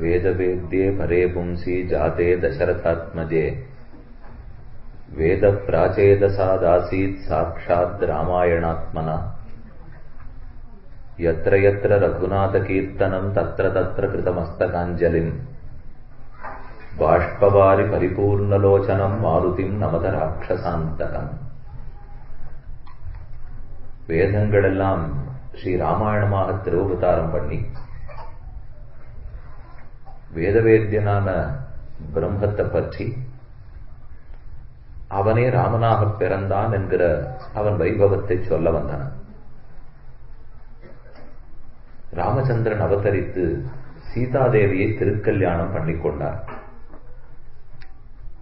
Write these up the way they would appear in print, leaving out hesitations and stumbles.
वेदवेद्ये परे पुंसि जाते दशरथात्मजे वेदप्राचेदसादासीत् साक्षात् रामायणात्मना यत्र यत्र रघुनाथकीर्तनं तत्र तत्र कृतमस्तकाञ्जलिम् बाष्पवारि परिपूर्णलोचनं मारुतिं नमत राक्षसान्तकम्. வேதங்களெல்லாம் ஸ்ரீ ராமாயணமாக திருவதாரம் பண்ணி வேதவேத்யனான பிரம்மத்தை பற்றி அவனே ராமனாக பிறந்தான் என்கிற அவன் வைபவத்தை சொல்ல வந்தான். ராமச்சந்திரன் அவதரித்து சீதாதேவியை திருக்கல்யாணம் பண்ணிக்கொண்டார்.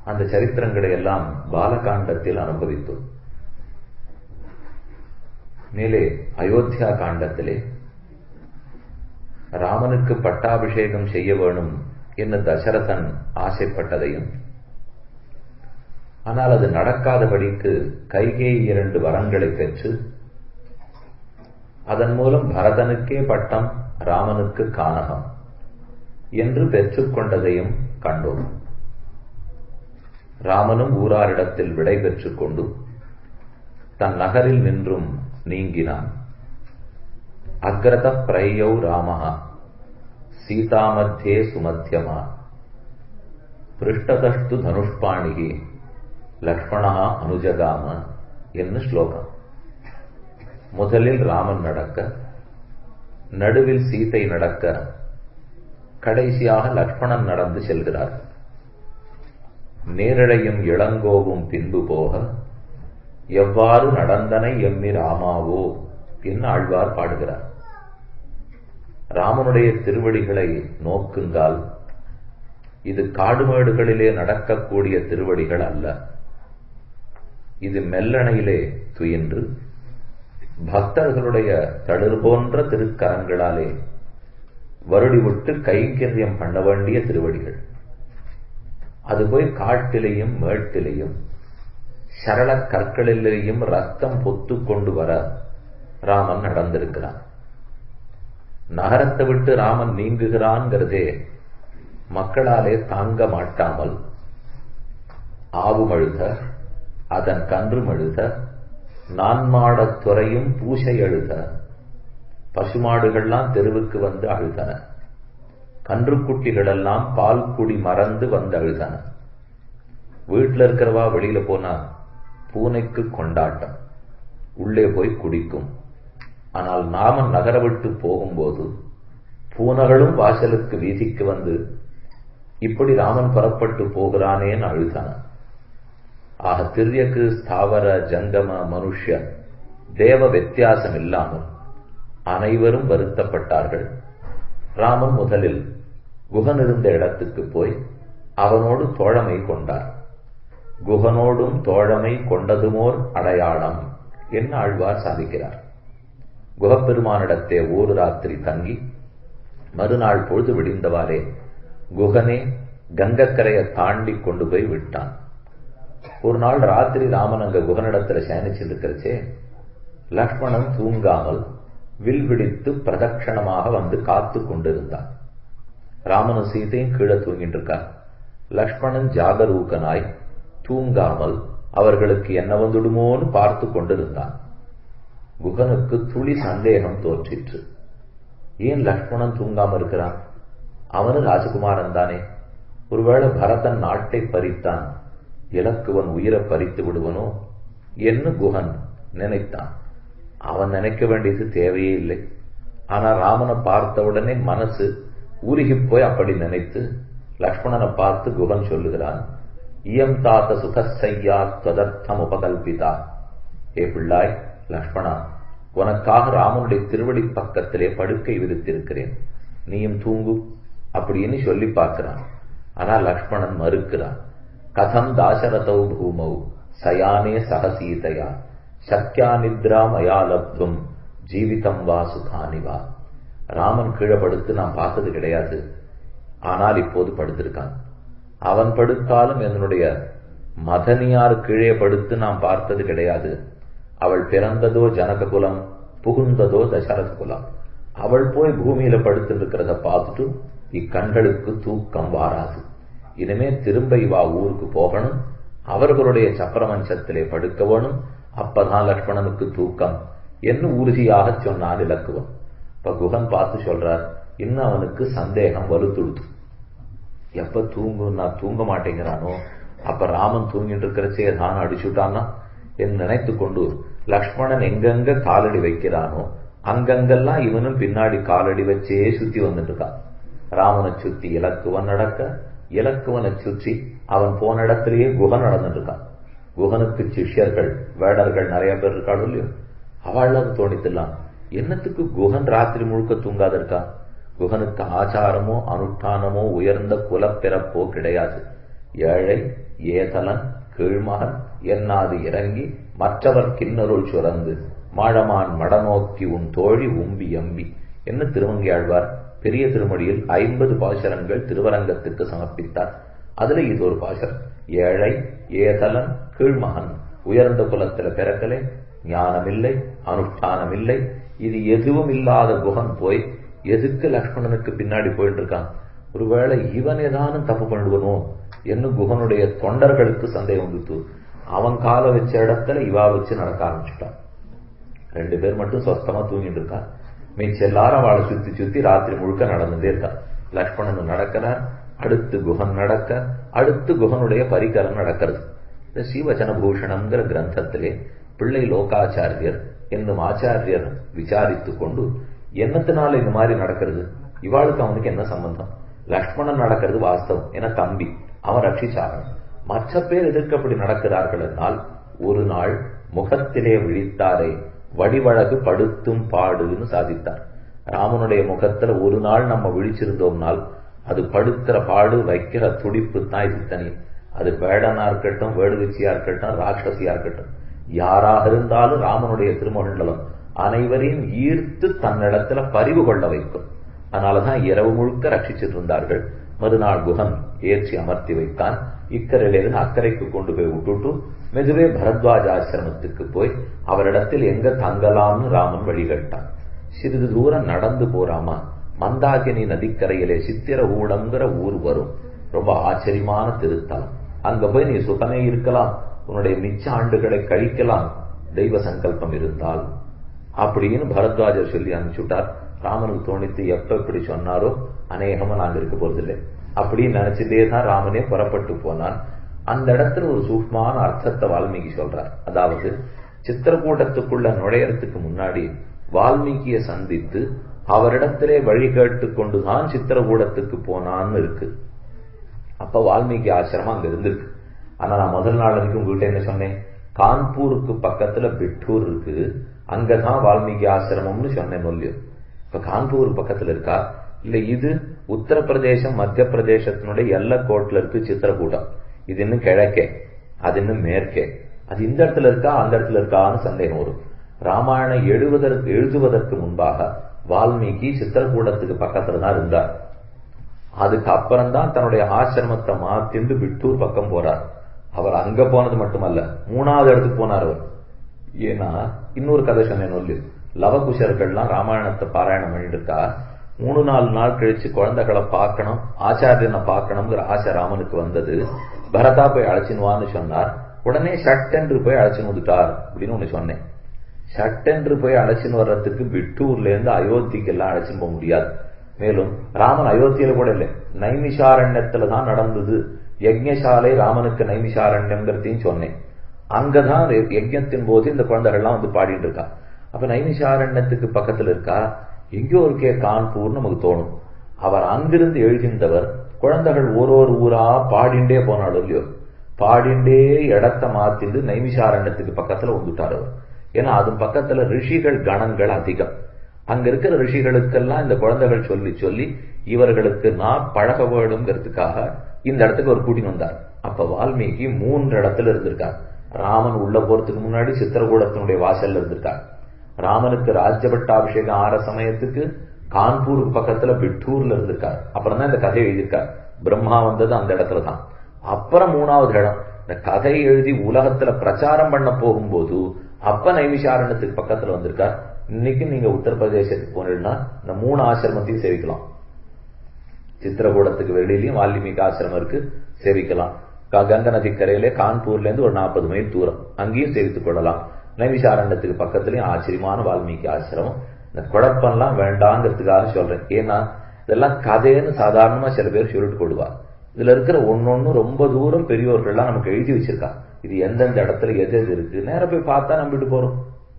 அந்த சரித்திரங்களை எல்லாம் பாலகாண்டத்தில் அனுபவித்தோம். மேலே அயோத்தியா காண்டத்திலே ராமனுக்கு பட்டாபிஷேகம் செய்ய வேணும் என்று தசரதன் ஆசைப்பட்டதையும், ஆனால் அது நடக்காதபடிக்கு கைகேயி 2 வரங்களை பெற்று அதன் மூலம் பரதனுக்கே பட்டம், ராமனுக்கு கானகம் என்று பெற்றுக்கொண்டதையும் கண்டோம். ராமனும் ஊராரிடத்தில் விடை பெற்றுக் கொண்டு தன் நகரில் நின்றும் நீங்கினான். அக்ரத பிரயௌ ராமஹ சீதாமத்தியே சுமத்தியமா பிருஷ்டதஷ்டு தனுஷ்பாணிகி லக்ஷ்மணா அனுஜகாம என்று ஸ்லோகம். முதலில் ராமன் நடக்க, நடுவில் சீதை நடக்க, கடைசியாக லக்ஷ்மணன் நடந்து செல்கிறார். நேரழையும் இளங்கோவும் பின்பு போக எவ்வாறு நடந்தனை எம்மி ராமாவோ என்று ஆழ்வார் பாடுகிறார். ராமனுடைய திருவடிகளை நோக்குங்கால் இது காடுமேடுகளிலே நடக்கக்கூடிய திருவடிகள் அல்ல. இது மெல்லணையிலே துயின்று பக்தர்களுடைய தளிர் போன்ற திருக்கரங்களாலே வருடிவிட்டு கைங்கரியம் பண்ண வேண்டிய திருவடிகள். அது போய் காட்டிலேயும் மேட்டிலேயும் சரள கற்களிலேயும் ரத்தம் பொத்து கொண்டு வர ராமன் நடந்திருக்கிறான். நகரத்தை விட்டு ராமன் நீங்குகிறான்கிறதே மக்களாலே தாங்க மாட்டாமல் ஆவுமழுத, அதன் கன்றுமழுத, நான்மாடத் துறையும் பூசை அழுத, பசுமாடுகள்லாம் தெருவுக்கு வந்து அழுதன, கன்றுக்குட்டிகளெல்லாம் பால் குடி மறந்து வந்து அழுதன. வீட்டில் இருக்கிறவா வெளியில போனா பூனைக்கு கொண்டாட்டம், உள்ளே போய் குடிக்கும். ஆனால் நாம நகர விட்டு போகும்போது பூனைகளும் வாசலுக்கு வீதிக்கு வந்து இப்படி ராமன் புறப்பட்டு போகிறானேன்னு அழுதான. ஆக திரியக்கு ஸ்தாவர ஜங்கம மனுஷ்ய தேவ வித்தியாசம் இல்லாமல் அனைவரும் வருத்தப்பட்டார்கள். ராமன் முதலில் குகன் இருந்த இடத்துக்கு போய் அவனோடு தோழமை கொண்டார். குகனோடும் தோழமை கொண்டதுமோர் அடையாளம் என்ன ஆழ்வார் சாதிக்கிறார். குகப்பெருமானிடத்தே ஒரு ராத்திரி தங்கி மறுநாள் பொழுது விடிந்தவாறே குகனே கங்கக்கரையை தாண்டி கொண்டு போய் விட்டான். ஒரு நாள் ராத்திரி ராமன் அங்க குகனிடத்துல சேனிச்சிருக்கிறச்சே லக்ஷ்மணன் தூங்காமல் வில் பிடித்து பிரதட்சணமாக வந்து காத்து கொண்டிருந்தான். ராமனும் சீதையும் கீழே தூங்கிட்டு இருக்கார். லக்ஷ்மணன் ஜாகரூகனாய் தூங்காமல் அவர்களுக்கு என்ன வந்துடுமோன்னு பார்த்து கொண்டிருந்தான். குகனுக்கு துளி சந்தேகம் தோற்றிற்று. ஏன் லக்ஷ்மணன் தூங்காம இருக்கிறான்? அவனு ராஜகுமாரன் தானே. ஒருவேளை பரதன் நாட்டை பறித்தான், இலக்குவன் உயிரை பறித்து விடுவனோ என்று குகன் நினைத்தான். அவன் நினைக்க வேண்டியது தேவையே இல்லை. ஆனா ராமனை பார்த்தவுடனே மனசு உருகி போய் அப்படி நினைத்து லக்ஷ்மணனை பார்த்து குகன் சொல்லுகிறான், இயம் தாத்த சுகசையா துவதர்த்தம் உபகல்பிதா. ஏ பிள்ளாய் லக்ஷ்மணா, உனக்காக ராமனுடைய திருவடி பக்கத்திலே படுக்கை விரித்திருக்கிறேன், நீயும் தூங்கு அப்படின்னு சொல்லி பார்க்கிறான். ஆனா லக்ஷ்மணன் மறுக்கிறான். கதம் தாசரதௌ பூமௌ சயானே சகசீதையா சக்யா நித்ரா மயா லப்தும் ஜீவிதம் வா சுகானிவா. ராமன் கீழே படுத்து நான் பார்த்தது கிடையாது, ஆனால் இப்போது படுத்திருக்கான். அவன் படுத்தாலும் என்னுடைய மதனியார் கீழே படுத்து நான் பார்த்தது கிடையாது. அவள் பிறந்ததோ ஜனக குலம், புகுந்ததோ தசரத குலம். அவள் போய் பூமியில படுத்து இருக்கிறத பார்த்துட்டு இக்கண்களுக்கு தூக்கம் வாராது. இனிமே திரும்ப இவா ஊருக்கு போகணும், அவர்களுடைய சப்பரமஞ்சத்திலே படுக்க வேணும், அப்பதான் லக்ஷ்மணனுக்கு தூக்கம் என்று உறுதியாக சொன்னான் இலக்குவன். இப்ப குகன் பார்த்து சொல்றார், இன்னும் அவனுக்கு சந்தேகம் வலுத்துடுது. எப்ப தூங்க மாட்டேங்கிறானோ அப்ப ராமன் தூங்கிட்டு இருக்கிறச்சே தான் அடிச்சுட்டான்னா என்று நினைத்து கொண்டு லக்ஷ்மணன் எங்கெங்க காலடி வைக்கிறானோ அங்கங்கெல்லாம் இவனும் பின்னாடி காலடி வச்சே சுத்தி வந்துட்டு இருக்கான். ராமனை சுத்தி இலக்குவன் நடக்க, இலக்குவனை சுற்றி அவன் போன இடத்திலேயே குகன் நடந்துட்டு இருக்கான். குகனுக்கு சிஷ்யர்கள் வேடர்கள் நிறைய பேர் இருக்காள் இல்லையோ, அவள் தோணித்துலாம் என்னத்துக்கு குகன் ராத்திரி முழுக்க தூங்காத இருக்கா? குகனுக்கு ஆச்சாரமோ அனுஷ்டானமோ உயர்ந்த குலப்பிறப்போ கிடையாது. ஏழை ஏதலன் கீழ்மகன் என்னாது இறங்கி மற்றவர் கிண்ணருள் சுரந்து மாழமான் மடநோக்கி உன் தோழி உம்பி எம்பி என்ன திருமங்கையாழ்வார் பெரிய திருமொழியில் 50 பாசுரங்கள் திருவரங்கத்துக்கு சமர்ப்பித்தார். அதுல இது ஒரு பாசுரம். ஏழை ஏதலன் கீழ்மகன், உயர்ந்த குலத்துல பிறக்கலே, ஞானமில்லை அனுஷ்டானமில்லை, இது எதுவும் இல்லாத குகன் போய் எதுக்கு லக்ஷ்மணனுக்கு பின்னாடி போயிட்டு இருக்கான்? ஒருவேளை இவன் ஏதானும் தப்பு பண்ணிடுவனோ என்று குகனுடைய தொண்டர்களுக்கு சந்தேகம் வந்துட்டு அவன் கால வச்ச இடத்துல இவா வச்சு நடக்க ஆரம்பிச்சுட்டான். 2 பேர் மட்டும் சொஸ்தமா தூங்கிட்டு இருக்கான். மிச்ச எல்லாரும் அவளை சுத்தி சுத்தி ராத்திரி முழுக்க நடந்துட்டே இருக்கான். லக்ஷ்மணன் நடக்கிறார், அடுத்து குகன் நடக்க, அடுத்து குகனுடைய பரிகரம் நடக்கிறது. இந்த ஸ்ரீவச்சன பூஷணம்ங்கிற கிரந்தத்திலே பிள்ளை லோகாச்சாரியர் என்னும் ஆச்சாரியர் விசாரித்து கொண்டு என்னத்தினால இந்த மாதிரி நடக்கிறது, இவாளுக்கு அவனுக்கு என்ன சம்பந்தம்? லக்ஷ்மணன் நடக்கிறது வாஸ்தவம், என தம்பி அவன் ரட்சிச்சாரன். மற்ற பேர் எதற்கு அப்படி நடக்கிறார்கள் என்றால், ஒரு நாள் முகத்திலே விழித்தாரே வடிவழகு படுத்தும் பாடுன்னு சாதித்தார். ராமனுடைய முகத்துல ஒரு நாள் நம்ம விழிச்சிருந்தோம்னால் அது படுத்துற பாடு வைக்கிற துடிப்பு தான் இது தனி. அது வேடனா இருக்கட்டும், வேடுவச்சியா இருக்கட்டும், ராட்சசியா இருக்கட்டும், யாராக இருந்தாலும் ராமனுடைய திருமண்டலம் அனைவரையும் ஈர்த்து தன்னிடத்துல பரிவு கொள்ள வைக்கும். அதனாலதான் இரவு முழுக்க ரட்சிச்சிட்டு இருந்தார்கள். மறுநாள் குகன் ஏற்றி அமர்த்தி வைத்தான். இக்கரையிலிருந்து அக்கறைக்கு கொண்டு போய் விட்டுட்டு மெதுவே பரத்வாஜ ஆசிரமத்துக்கு போய் அவரிடத்தில் எங்க தங்கலாம்னு ராமன் வழிகட்டான். சிறிது தூரம் நடந்து போறாமா, மந்தாகினி நதிக்கரையிலே சித்திர ஊடம்ங்கிற ஊர் வரும். ரொம்ப ஆச்சரியமான திருத்தலம். அங்க போய் நீ சுகமே இருக்கலாம், உன்னுடைய மிச்ச ஆண்டுகளை கழிக்கலாம், தெய்வ சங்கல்பம் இருந்தால் அப்படின்னு பரத்வாஜர் சொல்லி அனுப்பிச்சுட்டார். ராமனுக்கு தோணித்து எப்ப இப்படி சொன்னாரோ அநேகமா நாங்க இருக்க போறதில்லை அப்படின்னு நினைச்சதே தான் ராமனே புறப்பட்டு போனான். அந்த இடத்துல ஒரு சூக்ஷ்மான அர்த்தத்தை வால்மீகி சொல்றார். அதாவது சித்திரக்கூட்டத்துக்குள்ள நுழையறதுக்கு முன்னாடி வால்மீகிய சந்தித்து அவரிடத்திலே வழி கேட்டு கொண்டுதான் சித்திரக்கூடத்துக்கு போனான்னு இருக்கு. அப்ப வால்மீகி ஆசிரமம் அங்க இருந்திருக்கு. ஆனா நான் முதல் நாள் வரைக்கும் உங்ககிட்ட என்ன சொன்னேன், கான்பூருக்கு பக்கத்துல பிட்டூர் இருக்கு, அங்கதான் வால்மீகி ஆசிரமம்னு சொன்னேன் இல்லையோ. இப்ப கான்பூர் பக்கத்துல இருக்கா இல்ல, இது உத்தரப்பிரதேசம் மத்திய பிரதேசத்தினுடைய எல்லைக்கோட்டில் இருக்கு சித்திரக்கூட்டம். இது இன்னும் கிழக்கே, அது இன்னும் மேற்கே. அது இந்த இடத்துல இருக்கா அந்த இடத்துல இருக்கான்னு சந்தேகம் வரும். ராமாயணம் எழுதுவதற்கு முன்பாக வால்மீகி சித்திரக்கூடத்துக்கு பக்கத்துல தான் இருந்தார். அதுக்கு அப்புறம்தான் தன்னுடைய ஆசிரமத்தை மாத்திண்டு விட்டூர் பக்கம் போறார். அவர் அங்க போனது மட்டுமல்ல, 3வது இடத்துக்கு போனார் அவர். ஏன்னா இன்னொரு கதை சொன்னேன் சொல்லு, லவகுஷர்கள்லாம் ராமாயணத்தை பாராயணம் பண்ணிட்டு இருக்கா. 3-4 நாள் கழிச்சு குழந்தைகளை பார்க்கணும், ஆச்சாரியனை பார்க்கணுங்கிற ஆசை ராமனுக்கு வந்தது. பரதா போய் அழைச்சினுவான்னு சொன்னார். உடனே ஷட்டென்று போய் அழைச்சின்னு வந்துட்டார் அப்படின்னு ஒண்ணு சொன்னேன். ஷட்டென்று போய் அழைச்சின்னு வர்றதுக்கு விட்டூர்ல இருந்து அயோத்திக்கு எல்லாம் அழைச்சின்னு போக முடியாது. மேலும் ராமன் அயோத்தியில கூட இல்லை, நைமிஷாரண்யத்துலதான் நடந்தது. யஜ்ஞசாலை ராமனுக்கு நைமிஷாரண்யம்ங்கிறதையும் சொன்னேன். அங்கதான் யஜ்ஞத்தின் போது இந்த குழந்தைகள்லாம் வந்து பாடிட்டு இருக்கா. அப்ப நைமிஷாரண்யத்துக்கு பக்கத்துல இருக்கா, எங்கேயோ இருக்கே கான்பூர் நமக்கு தோணும். அவர் அங்கிருந்து எழுதிந்தவர் குழந்தைகள் ஒரு ஊரா பாடிண்டே போனாலும் இல்லையோ, பாடிண்டே இடத்த மாத்திண்டு நைமிஷாரண்யத்துக்கு பக்கத்துல வந்துட்டார் அவர். ஏன்னா அது பக்கத்துல ரிஷிகள் கணங்கள் அதிகம். அங்க இருக்கிற ரிஷிகளுக்கெல்லாம் இந்த குழந்தைகள் சொல்லி சொல்லி இவர்களுக்கு நான் பழக வேணுங்கிறதுக்காக இந்த இடத்துக்கு ஒரு கூட்டின்னு வந்தார். அப்ப வால்மீகி 3 இடத்துல இருந்திருக்கார். ராமன் உள்ள போறதுக்கு முன்னாடி சித்திரகூடத்தினுடைய வாசல்ல இருந்திருக்கார். ராமனுக்கு ராஜ்யபட்டாபிஷேகம் ஆற சமயத்துக்கு கான்பூருக்கு பக்கத்துல பிட்டூர்ல இருந்திருக்கார். அப்புறம் தான் இந்த கதையை எழுதியிருக்கார். பிரம்மா வந்தது அந்த இடத்துல தான். அப்புறம் 3வது இடம் இந்த கதை எழுதி உலகத்துல பிரச்சாரம் பண்ண போகும்போது அப்ப நைமிஷாரண்யத்துக்கு பக்கத்துல வந்திருக்கார். இன்னைக்கு நீங்க உத்தரப்பிரதேசத்துக்கு போனீங்கன்னா இந்த 3 ஆசிரமத்தையும் சேவிக்கலாம். சித்திரகூடத்துக்கு வெளியிலயும் வால்மீகி ஆசிரமம் இருக்கு, சேவிக்கலாம். கங்கை நதிக்கரையிலே கான்பூர்ல இருந்து ஒரு 40 மைல் தூரம், அங்கேயும் சேவித்துக் கொள்ளலாம். நைமிஷாரண்யத்துக்கு பக்கத்துலயும் ஆச்சரியமான வால்மீகி ஆசிரமம். இந்த குழப்பம்லாம் வேண்டாங்கிறதுக்காக சொல்றேன். ஏன்னா இதெல்லாம் கதைன்னு சாதாரணமா சில பேர் சொல்லிட்டு போடுவார். இதுல இருக்கிற ஒன்னொன்னு ரொம்ப தூரம் பெரியோர்கள்லாம் நமக்கு எழுதி வச்சிருக்கா. இது எந்தெந்த இடத்துல எது எது இருக்கு, நேர போய் பார்த்தா நம்பிட்டு போறோம்.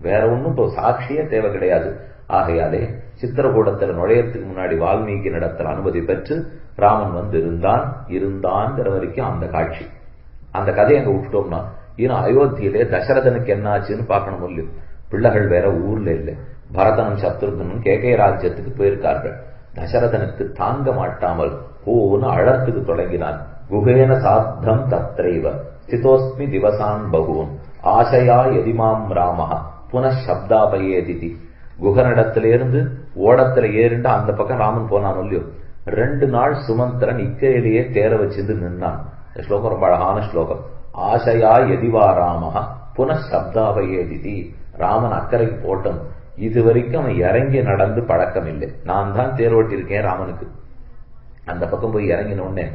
வேற ஒன்னும் இப்போ சாட்சியே தேவை கிடையாது. ஆகையாலே சித்திரகூடத்துல நுழையறதுக்கு முன்னாடி வால்மீகி இடத்துல அனுமதி பெற்று ராமன் இருந்தான்ங்கிற வரைக்கும் அந்த காட்சி, அந்த கதையை அங்க விட்டுட்டோம்னா, இன்னும் அயோத்தியிலே தசரதனுக்கு என்ன ஆச்சுன்னு பார்க்கணும் இல்லையோ. பிள்ளைகள் வேற ஊர்ல இல்லை. பரதனும் சத்ருகனும் கேகே ராஜ்யத்துக்கு போயிருக்கார்கள். தசரதனுக்கு தாங்க மாட்டாமல் போன்னு அழறதுக்கு தொடங்கினான். குகேன சாத்தம் தத்ரைவ ஸ்திதோஸ்மி திவசான் பகுவம் ஆசையா எதிமாம் ராமஹ புனഃசப்தாபயேதிதி. குகனிடத்திலிருந்து ஓடத்துல ஏறிண்டு அந்த பக்கம் ராமன் போனான் இல்லையோ. 2 நாள் சுமந்திரன் இக்கரையிலேயே தேர வச்சிருந்து நின்னான். இந்த ஸ்லோகம் ரொம்ப அழகான ஸ்லோகம். ஆசையா எதிவா ராமஹ புனഃசப்தாபயேதிதி. ராமன் அக்கறைக்கு போட்டும், இதுவரைக்கும் அவன் இறங்கி நடந்து பழக்கம் இல்லை. நான் தான் தேர் ஓட்டியிருக்கேன் ராமனுக்கு. அந்த பக்கம் போய் இறங்கினோடனே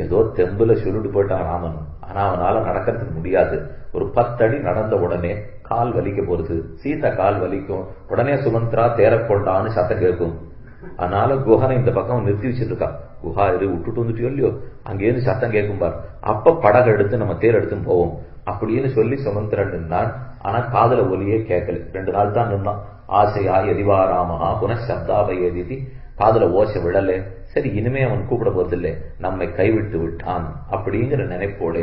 ஏதோ தெம்புல சொல்லிட்டு போயிட்டான் ராமன். ஆனா அவனால நடக்கிறதுக்கு முடியாது. ஒரு 10 அடி நடந்த உடனே கால் வலிக்க போறது, சீதா கால் வலிக்கும். உடனே சுமந்திரா தேரக்கொண்டான்னு சத்தம் கேட்கும். அதனால குஹனை இந்த பக்கம் நிறுத்தி வச்சிட்டு இருக்கா. குஹா இரு, விட்டுட்டு வந்துட்டு இல்லையோ, அங்கேயிருந்து சத்தம் கேட்கும் பார். அப்ப படகு எடுத்து நம்ம தேர் எடுத்து போவோம் அப்படின்னு சொல்லி சுமந்திரன் நின்றான். ஆனா காதல ஒலியே கேட்கல. 2 நாள் தான் நின்னான். ஆசையா எதிவா ராமஹா புனഃசப்தாபயேதிதி. காதல ஓசை விழலே. சரி, இனிமே அவன் கூப்பிட போறதில்லை, நம்மை கைவிட்டு விட்டான் அப்படிங்கிற நினைப்போட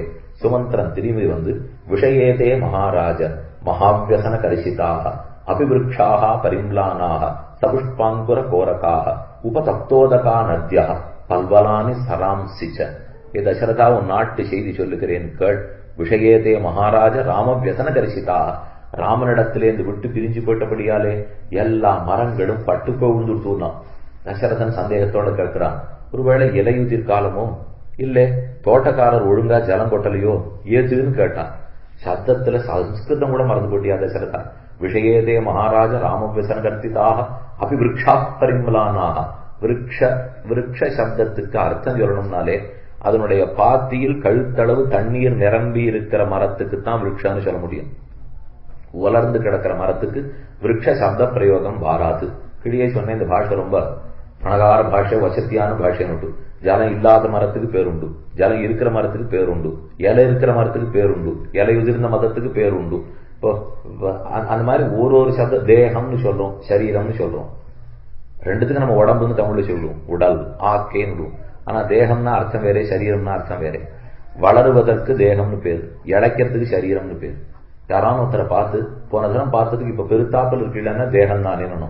சுமந்திரன் திரும்பி வந்து, விஷயேதே மகாராஜ மகாவியசன கரிசிதாக அபிவிருக்ஷாக பரிம்லானாக சபுஷ்பாங்குர கோரகாக உபதப்தோதகா நத்யா பல்வலானி சராம்சிச்ச. தசரதா, உன் நாட்டு செய்தி சொல்லுகிறேன் கேள். விஷயேதே மகாராஜ ராமவியசன கரிசிதாக. ராமனிடத்திலேருந்து விட்டு பிரிஞ்சு போயிட்டபடியாலே எல்லா மரங்களும் பட்டு போகுந்துட்டான். தசரதன் சந்தேகத்தோட கேட்கிறான், ஒருவேளை இலையுதிர் காலமோ, இல்ல தோட்டக்காரர் ஒழுங்கா ஜலம் கொட்டலையோ ஏதுன்னு கேட்டான். சப்தத்துல சம்ஸ்கிருதம் கூட மறந்து போட்டியா தசரதா. விஷயேதே மகாராஜ ராமவியசன கர்த்திதாக அபிவிருக்ஷா பரிமலானாக. விருக்ஷ சப்தத்துக்கு அர்த்தம் சொல்லணும்னாலே அதனுடைய பாத்தியில் கழுத்தளவு தண்ணீர் நிரம்பி இருக்கிற மரத்துக்கு தான் விருக்ஷான்னு சொல்ல முடியும். உலர்ந்து கிடக்கிற மரத்துக்கு விருக்ஷ சப்த பிரயோகம் வாராது. கிளியே சொன்ன இந்த பாஷை ரொம்ப பணகார பாஷை, வசத்தியான பாஷைன்னு. ஜலம் இல்லாத மரத்துக்கு பேருண்டு, ஜலம் இருக்கிற மரத்துக்கு பேருண்டு, இலை இருக்கிற மரத்துக்கு பேருண்டு, இலை உதிர்ந்த மதத்துக்கு பேருண்டு. இப்போ அந்த மாதிரி ஒரு சப்த தேகம்னு சொல்றோம், சரீரம்னு சொல்றோம். ரெண்டுத்துக்கு நம்ம உடம்புன்னு தமிழ்ல சொல்லுவோம், உடல் ஆக்கேன்னு. ஆனா தேகம்னா அர்த்தம் வேறே, சரீரம்னா அர்த்தம் வேறே. வளருவதற்கு தேகம்னு பேரு, இழைக்கிறதுக்கு சரீரம்னு பேரு. யாரான ஒருத்தரை பார்த்து போன தினம் பார்த்ததுக்கு இப்ப பெருத்தாப்பல் இருக்கலான்னா தேகம் தானேன்னு,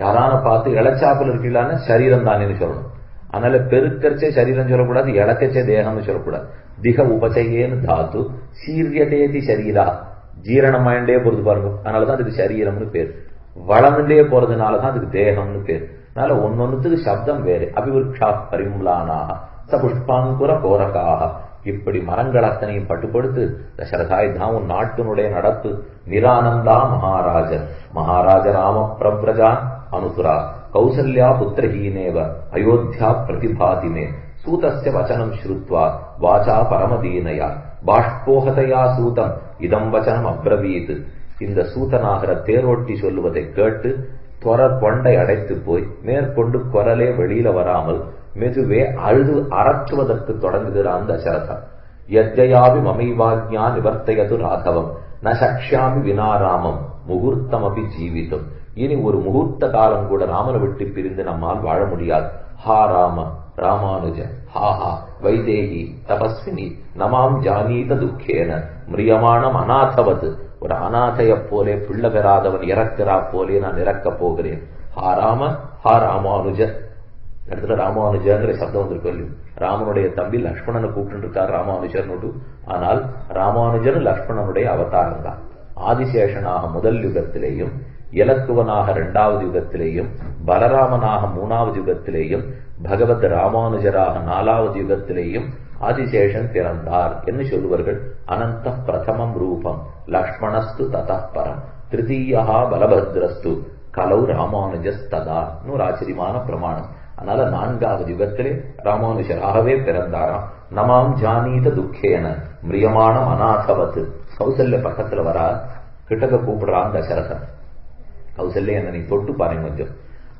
யாரான பார்த்து இழைச்சாப்பல் இருக்கலான்னா சரீரம் தானேன்னு சொல்லணும். அதனால பெருக்கச்சே சரீரம் சொல்லக்கூடாது, இழக்கச்சே தேகம்னு சொல்லக்கூடாது. திக உபச்சயேன்னு தாத்து சீரியதேதி சரீரா. ஜீரணமாயிண்டே போறது பாருங்க, அதனாலதான் அதுக்கு சரீரம்னு பேர். வளர்ந்துட்டே போறதுனாலதான் அதுக்கு தேகம்னு பேர். அதனால ஒன்னொன்னுக்கு சப்தம் வேறு. அபிவிருக்ஷா பரிம்லானாக சபுஷ்பாங்குர கோரகாக. இப்படி மரங்கள் அத்தனையும் பட்டுப்படுத்து தசரதாய் தான் உன் நாட்டினுடைய நடப்பு. நிரானந்தா மகாராஜ ராம பிரபிரஜான் அனுசுரா கௌசல்யா புத்திரஹீனேவ அயோத்தியா பிரதிபாதிமே சூதஸ்ய வச்சனம் ஸ்ருத்வா வாசா பரமதீனயா பாஷ்போகதையா சூதம் இதம் வச்சனம் அப்ரவீத். இந்த சூதனாகிற தேரோட்டி சொல்லுவதை கேட்டு தொடர் கொண்டை அடைத்து போய் மேற்கொண்டு குரலே வெளியில வராமல் மெதுவே அழுது அரற்றுவதற்கு தொடங்குகிறான் தசரதன். யத்யாபி மமைவாக்ஞா நிவர்த்தயது ராகவம் ந சக்ஷ்யாமி வினாராமம் முகூர்த்தம் அபி ஜீவிதம். இனி ஒரு முகூர்த்த காலம் கூட ராமனை விட்டு பிரிந்து நம்மால் வாழ முடியாது. ஹா ராம ராமானுஜ ஹாஹா வைதேகி தபஸ்வினி நமாம் ஜானீத துக்கேன மிரியமானம் அநாதவது. ஒரு அநாதைய போலே பிள்ளை பெறாதவன் இறக்கிறா போலே நான் இறக்கப் போகிறேன். ஹா ராம ஹா ராமானுஜ. இடத்துல ராமானுஜங்கிற சப்தம் வந்திருக்கு. ராமனுடைய தம்பி லக்ஷ்மணனை கூப்பிட்டு இருக்கார் ராமானுஜர்னு. ஆனால் ராமானுஜன் லக்ஷ்மணனுடைய அவதாரம் தான். ஆதிசேஷனாக முதல் யுகத்திலேயும், இலக்குவனாக 2வது யுகத்திலேயும், பலராமனாக 3வது யுகத்திலேயும், பகவத் ராமானுஜராக 4வது யுகத்திலேயும் ஆதிசேஷன் பிறந்தார் என்று சொல்லுவார்கள். அனந்த பிரதமம் ரூபம் லக்ஷ்மணஸ்து ததப்பரம் திருத்தீயா பலபத்ரஸ்து கலௌ ராமானுஜஸ்ததா. ஒரு ஆச்சரியமான பிரமாணம். அதனால 4வது யுகத்திலே ராமானுஷராகவே பிறந்தாராம். நமாம் ஜானீத துக்கேன மிரியமானம் அநாதவத்து. கௌசல்ய பக்கத்துல வரா, கிட்டக்க கூப்பிடுறான் தசரதன். கௌசல்ய என்ன நீ தொட்டு பாருங்க கொஞ்சம்.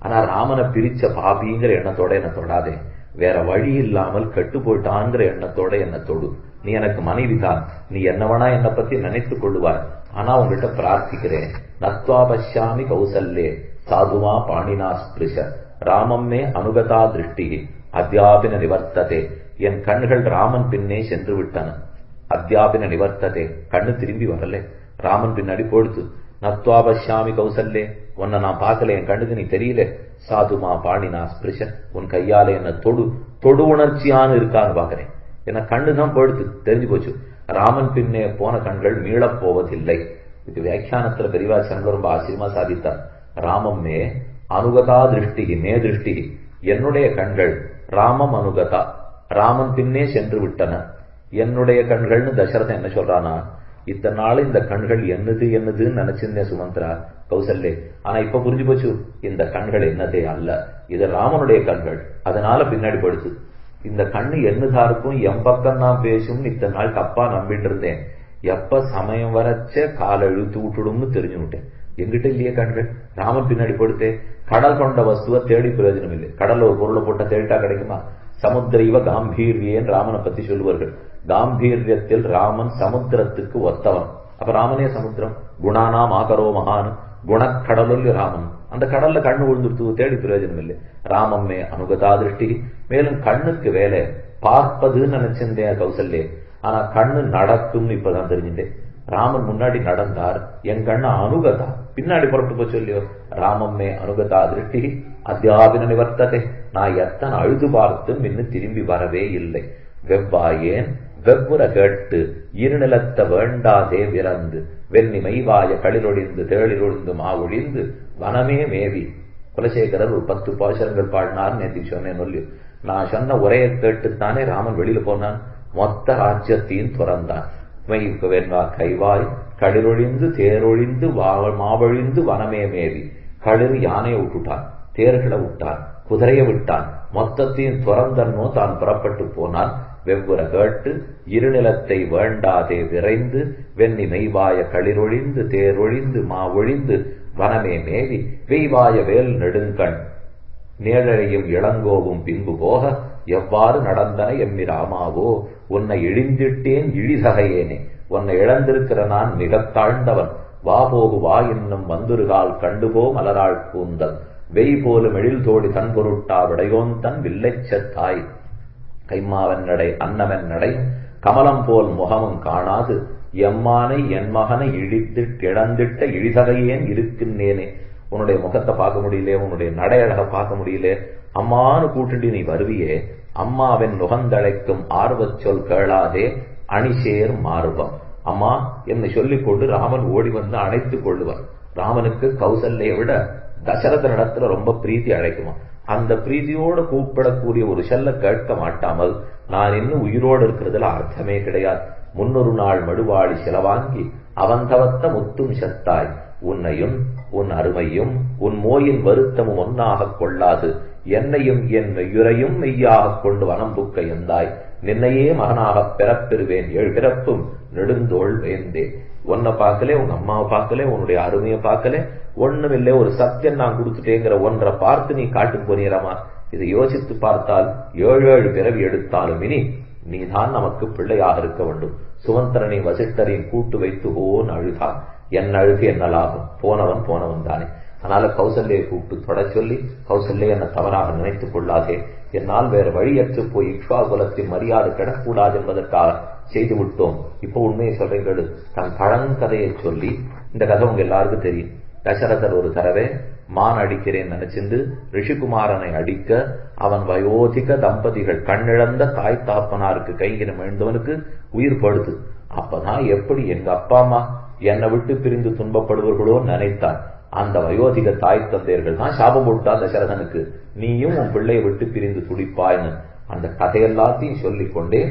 ஆனா ராமனை பிரிச்ச பாபிங்கிற எண்ணத்தோட என்ன தொடாதே, வேற வழி இல்லாமல் கெட்டு போயிட்டாங்கிற எண்ணத்தோட என்ன தொடு. நீ எனக்கு மனைவி தான், நீ என்னவனா என்னை பத்தி நினைத்துக் கொள்ளுவார். ஆனா உங்கள்கிட்ட பிரார்த்திக்கிறேன், நத்வா பஷ்யாமி கௌசல்யே சாதுமா பாணினா ஸ்பிருஷ ராமம்மே அனுகதா திருஷ்டி அத்தியாபின நிவர்த்ததே. என் கண்கள் ராமன் பின்னே சென்று விட்டன. அத்தியாபின நிவர்த்ததே, கண்ணு திரும்பி வரல, ராமன் பின்னாடி போடுத்து. நத்வா பஷ்யாமி கௌசல்யே, உன்னை நான் பார்க்கல, என் கண்ணுக்கு நீ தெரியல. சாதுமா பாணினா ஸ்பிருஷ, உன் கையால என்ன தொடு உணர்ச்சியான்னு இருக்கான்னு பாக்குறேன். என்ன கண்ணுதான் போடுத்து, தெரிஞ்சு போச்சு. ராமன் பின்னே போன கண்கள் மீளப் போவதில்லை. இது வியாக்கியானத்துல பெரியவா சங்கர் ரொம்ப ஆச்சரியமா சாதித்தார். ராமம்மே அனுகதா திருஷ்டி மே திருஷ்டி, என்னுடைய கண்கள் ராமம் அனுகதா, ராமன் பின்னே சென்று விட்டன. என்னுடைய கண்கள்னு தசரதன் என்ன சொல்றானா, இத்தனை நாள் இந்த கண்கள் என்னதுன்னு நினைச்சிருந்தேன் சுமந்திரா கௌசல்யே. ஆனா இப்ப புரிஞ்சு போச்சு, இந்த கண்கள் என்னதே அல்ல, இது ராமனுடைய கண்கள், அதனால பின்னாடி படுத்து. இந்த கண்ணு என்னதா இருக்கும், என் பக்கம் நான் பேசும் இத்தனை நாள் தப்பா நம்பிட்டு இருந்தேன். எப்ப சமயம் வரச்ச காலை இழுத்து விட்டுடும்னு தெரிஞ்சு விட்டேன். எங்கிட்ட இல்லையே கண்கள், ராமன் பின்னாடி படுத்தே. கடல் கொண்ட வஸ்துவ தேடி பிரயோஜனம் இல்லை. கடல்ல ஒரு பொருளை போட்ட தேடிட்டா கிடைக்குமா? சமுத்திரைவ காம்பீர்யேன்னு ராமனை பத்தி சொல்லுவார்கள். காம்பீரியத்தில் ராமன் சமுத்திரத்துக்கு ஒத்தவன். அப்ப ராமனே சமுத்திரம். குணானாம் ஆகரோ மகான், குணக்கடலுள் ராமன். அந்த கடல்ல கண்ணு விழுந்துருத்து, தேடி பிரயோஜனம் இல்லை. ராமம்மே அனுகதா திருஷ்டி. மேலும் கண்ணுக்கு வேலை பார்ப்பதுன்னு நினைச்சிருந்தேன் கௌசல்யே, ஆனா கண்ணு நடக்கும்னு இப்பதான் தெரிஞ்சுட்டேன். ராமன் முன்னாடி நடந்தார், என் கண்ணு அனுகதா பின்னாடி புறப்பட்டு போய் சொல்லியோ. ராமம்மே அனுகதா திருஷ்டி அத்தியாபின நிவர்த்ததே. நான் எத்தனை அழுது பார்த்தும் இன்னும் திரும்பி வரவே இல்லை. வெவ்வாயேன் வெவ்வுற கேட்டு இருநிலத்த வேண்டாதே விரந்து வெண்ணி மைவாய களிரொழிந்து தேளிரொழிந்து மாவொழிந்து வனமே மேவி. குலசேகரர் ஒரு 10 பாசுரங்கள் பாடினார். நேற்று சொன்னேன் சொல்லி, நான் சொன்ன உரையை கேட்டுத்தானே ராமன் வெளியில போனான். மொத்த ராஜ்யத்தையும் துறந்தான். வெண்வா கைவாய் களிரொழிந்து தேரொழிந்து மாவழிந்து வனமே மேவி. களிர் யானையை விட்டுட்டான், தேர்களை விட்டான், குதிரையை விட்டான், மொத்தத்தையும் துறந்தன்னோ தான் புறப்பட்டு போனான். வெவ்வுற கேட்டு இருநிலத்தை வேண்டாதே விரைந்து வெண்ணி மெய்வாய களிரொழிந்து தேரொழிந்து மாவொழிந்து வனமே மேவி. வெய்வாய வேல் நெடுங்கண் நேழழையும் இளங்கோவும் பின்பு போக எவ்வாறு நடந்தன எம்மி ராமாவோ. உன்னை இழிந்திட்டேன் இழிசகையேனே, உன்னை இழந்திருக்கிற நான் மிக தாழ்ந்தவன். வா போகு வா என்னும் வந்துருகால் கண்டுபோ மலராள் கூந்தல் வெய் போலும் எழில் தோடி தன் பொருட்டா விடையோன் தன் வில்லைச்சத்தாய். கைமாவன் நடை அன்னவன் நடை கமலம் போல் முகமும் காணாது எம்மானை என் மகனை இழந்திட்ட இழிசகையேன் இருக்கின்றேனே. உன்னுடைய முகத்தை பார்க்க முடியல, உன்னுடைய நடையழக பார்க்க முடியல, அம்மானு கூட்டிட்டு நீ வருவியே. அம்மாவின் நுகந்தழைக்கும் ஆர்வச் சொல் கேளாதே அணிசேர் மார்பம். அம்மா என்னை சொல்லிக் கொண்டு ராமன் ஓடி வந்து அணைத்துக் கொள்ளுவார். ராமனுக்கு கௌசல்யை விட தசரத இடத்துல ரொம்ப பிரீத்தி அழைக்குமா. அந்த பிரீதியோடு கூப்பிடக்கூடிய ஒரு சொல்ல கேட்க மாட்டாமல் நான் இன்னும் உயிரோடு இருக்கிறதுல அர்த்தமே கிடையாது. 300 நாள் மடுவாளி செலவாங்கி அவந்தவத்த முத்தும் சத்தாய். உன்னையும் உன் அருமையும் உன் மோயின் வருத்தமும் ஒன்னாக கொள்ளாது. என்னையும் என் மெய்யுரையும் மெய்யாக கொண்டு வனம்புக்க எந்தாய். நின்னையே மகனாக பெறப்பெறுவேன் 7 பிறப்பும் நெடுந்தோள் வேந்தே. உன்னை பார்க்கல, உங்க அம்மாவை பார்க்கல, உன்னுடைய அருமையை பார்க்கல, ஒண்ணுமில்லை, ஒரு சத்தியம் நான் கொடுத்துட்டேங்கிற ஒன்றை பார்த்து நீ காட்டுக்கு போனீரமா. இதை யோசித்து பார்த்தால் 7 பிறவி எடுத்தாலும் இனி நீதான் நமக்கு பிள்ளையாக இருக்க வேண்டும். சுமந்திரனை வசிஷ்டரின் கூட்டு வைத்து ஓன் அழுதான். என் அழுகு என்னலாகும், போனவன் தானே. அதனால கௌசல்யை கூப்பிட்டு தொட சொல்லி, கௌசல்யை என்ன தவறாக நினைத்துக் கொள்ளாதே, என்னால் வேற வழியற்று போய் இக்ஷ்வாகுலத்தின் மரியாதை கிடக்கூடாது என்பதற்காக செய்து விட்டோம். இப்ப உண்மையை சொல்றீங்களு. தன் பழங்கதையை சொல்லி, இந்த கதை உங்க எல்லாருக்கும் தெரியும். தசரதர் ஒரு தடவை மான் அடிக்கிறேன் நினைச்சிருந்து ரிஷிகுமாரனை அடிக்க அவன் வயோதிக தம்பதிகள் கண்ணிழந்த தாய் தாப்பனாருக்கு கைங்கினம் எழுந்தவனுக்கு உயிர் படுத்து. அப்பதான் எப்படி எங்க அப்பா அம்மா என்னை விட்டு பிரிந்து துன்பப்படுவர்களோ நினைத்தான். அந்த வயோதிக தாய் தந்தையர்கள் தான் சாபம் போட்டா தசரதனுக்கு, நீயும் உன் பிள்ளையை விட்டு பிரிந்து துடிப்பாய்னு. அந்த கதையெல்லாத்தையும் சொல்லிக் கொண்டே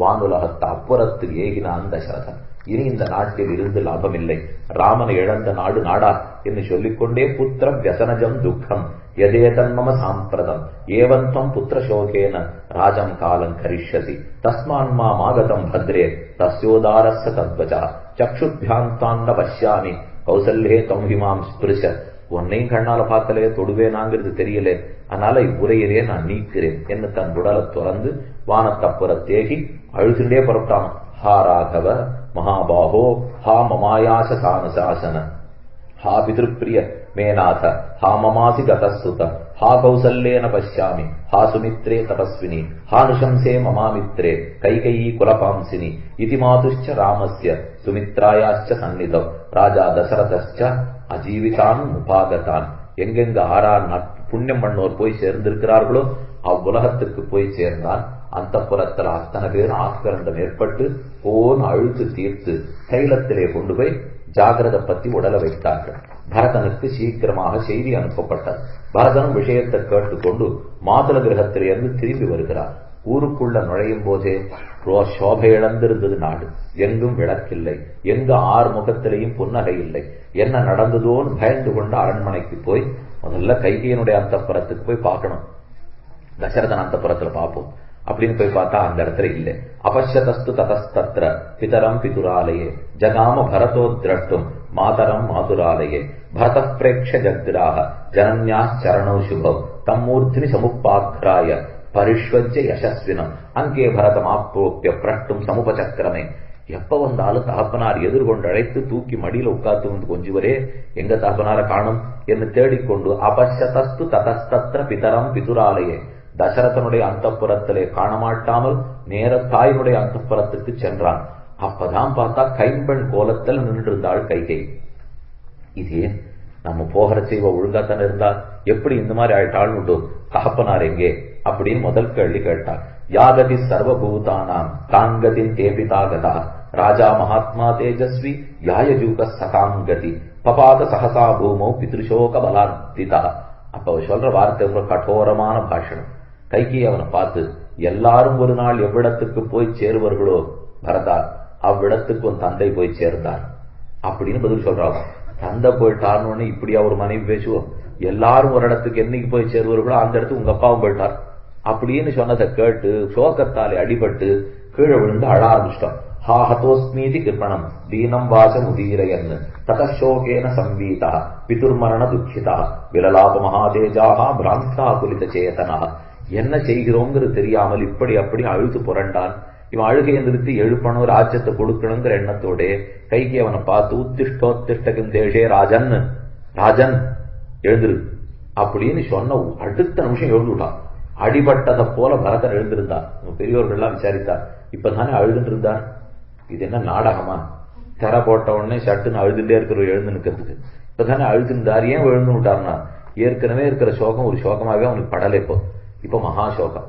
வானுலகத்தை அப்புறத்தில் ஏகினான் தசரதன். இனி இந்த நாட்டில் இருந்து லாபமில்லை. ராமனை இழந்த நாடு நாடா என்று சொல்லிக்கொண்டே புத்திரம் வியசனஜம் துக்கம் யதேதன்மம சாம்பிரதம் ஏவந்தம் புத்திர சோகேன ராஜம் காலம் கரிஷ்யசி தஸ்மான்மா மாகதம் பத்ரே தஸ்யோதாரஸ்ஸ தத்வஜா சக்ஷுத்யாந்தாந்த பஷ்யாமி கௌசல்யே தம் ஹிமாம் ஸ்பிருஷ. உன்னையும் கண்ணால பார்க்கலையே, தொடுவேனாங்கிறது தெரியலே, அதனால இவ்வுரையிலே நான் நீக்கிறேன் என்று தன் உடலை துறந்து வானத்தப்புற தேகி அழுதுண்டே புறப்பட்டான். ஹா ராகவ மகாபாகோ ஹா மமாயாச சானசாசன ஹா பிதிருப்பிரிய மேநாத ஹா மமாசி கதசுத ஹா கௌசல்யேன பஷ்யாமி ஹா சுமித்ரே தபஸ்வினி ஹா நிஷம்சே மமாமித்ரே கைகையீ குலபாம்சினி இதி மாதுஷ்ச ராமஸ்ய சுமித்ராயாச்ச சந்நிதம் ராஜா தசரதஸ்ச அஜீவிதான் உபாகதான். எங்கெங்க ஆறார் புண்ணியம் பண்ணோர் போய் சேர்ந்திருக்கிறார்களோ அவ்வுலகத்துக்கு போய் சேர்ந்தான். அந்த புறத்தில் அத்தனை பேர் ஆத்கரண்டம் ஏற்பட்டு போன் அழுத்து தீர்த்து தைலத்திலே கொண்டு போய் ஜாகிரத பத்தி உடல வைத்தார்கள். பரதனுக்கு சீக்கிரமாக செய்தி அனுப்பப்பட்டது. பரதனும் விஷயத்தை கேட்டுக்கொண்டு மாதுள கிரகத்திலிருந்து திரும்பி வருகிறார். ஊருக்குள்ள நுழையும் போதே சோபை இழந்திருந்தது நாடு. எங்கும் விளக்கில்லை, எங்கு ஆறு முகத்திலேயும் புன்னகை இல்லை. என்ன நடந்ததோன்னு பயந்து கொண்டு அரண்மனைக்கு போய் முதல்ல கைகையனுடைய அந்தப்புறத்துக்கு போய் பார்க்கணும். தசரதன் அந்தப்புறத்துல பார்ப்போம் அப்படின்னு போய் பார்த்தா அந்த இடத்துல இல்லை. அபஷ்யதஸ்து ததஸ்தத்ர பிதரம் பிதுராலயே ஜகாம பரதோ திரட்டும் மாதரம் மாதுராலயே பரத பிரேக்ஷ ஜக்ராக ஜனன்யா சரணோ சுபவ் தம்மூர்த்தினி சமுப்பாக்ராய பரிஷ்வஜ யசஸ்வினம் அங்கே பரதமாப்போப்பிய பிரட்டும் சமுபசக்கிரமே. எப்ப வந்தாலும் தகப்பனார் எதிர்கொண்டு அழைத்து தூக்கி மடியில உட்கார்த்து வந்து கொஞ்சுவரே, எங்க தகப்பனார காணும் என்று தேடிக்கொண்டு அபஷ்யதஸ்து ததஸ்தத்ர பிதரம் பிதுராலயே தசரதனுடைய அந்தப்புறத்திலே காணமாட்டாமல் நேர தாயினுடைய அந்தப்புறத்துக்கு சென்றான். அப்பதான் பார்த்தா கைம்பெண் கோலத்தில் நின்றிருந்தாள் கைகை. இதே நம்ம போகிற செய்வ ஒழுங்காத்தான இருந்தா எப்படி இந்த மாதிரி ஆயிட்டாள்னு தகப்பனார் எங்கே அப்படின்னு முதல் கேள்வி கேட்டார். யாகதி சர்வபூதானாம் காங்கதின் தேபிதாகதா ராஜா மகாத்மா தேஜஸ்வி யாயஜூக சகாங்கதி பபாத சகசா பூமோ பித்ருஷோக பலாந்திதா. அப்ப சொல்ற வார்த்தை ரொம்ப கடோரமான பாஷணம். கைகி அவனை பார்த்து, எல்லாரும் ஒரு நாள் எவ்விடத்துக்கு போய் சேருவார்களோ பரதா அவ்விடத்துக்கு உன் தந்தை போய் சேர்ந்தார் அப்படின்னு பதில் சொல்றாங்க. தந்தை போயிட்டார்னு இப்படியா ஒரு மனைவி பேசுவோம்? எல்லாரும் ஒரு இடத்துக்கு என்னைக்கு போய் சேருவார்களோ அந்த இடத்துக்கு உங்க அப்பாவும் போயிட்டார் அப்படின்னு சொன்னதை கேட்டு சோகத்தாலே அடிபட்டு கீழே விழுந்து அழ ஆரம்பிச்சிட்டோம். ஹா ஹதோஸ்மீதி கிருப்பணம் தீனம் வாச முதீரயன் ததசோகேன சம்பீதா பிதுர்மரண துக்கிதா விலலாப மகாதேஜாகா பிராந்தா குலித சேதனா. என்ன செய்கிறோங்கிறது தெரியாமல் இப்படி அப்படி அழுது புரண்டான். இவன் அழுகையை நிறுத்தி எழுப்பணும், ராஜ்யத்தை கொடுக்கணுங்கிற எண்ணத்தோட கைகி அவனை பார்த்து உத்திஷ்டோத்திஷ்டகும் தேஷே ராஜன் ராஜன் எழுந்திரு அப்படின்னு சொன்ன அடுத்த நிமிஷம் எழுந்துட்டான். அடிபட்டதை போல பரதன் எழுந்திருந்தார். பெரியோர்கள்லாம் விசாரித்தார், இப்பதானே அழுதுன்னு இருந்தார், இது என்ன நாடகமா? திற போட்ட உடனே சட்டுன்னு அழுதுட்டே இருக்கிற எழுந்து நிற்கிறதுக்கு இப்பதானே அழுதுந்தார், ஏன் எழுந்து விட்டார்னா ஏற்கனவே இருக்கிற சோகம் ஒரு சோகமாவே அவனுக்கு படலை. இப்ப மகாசோகம்.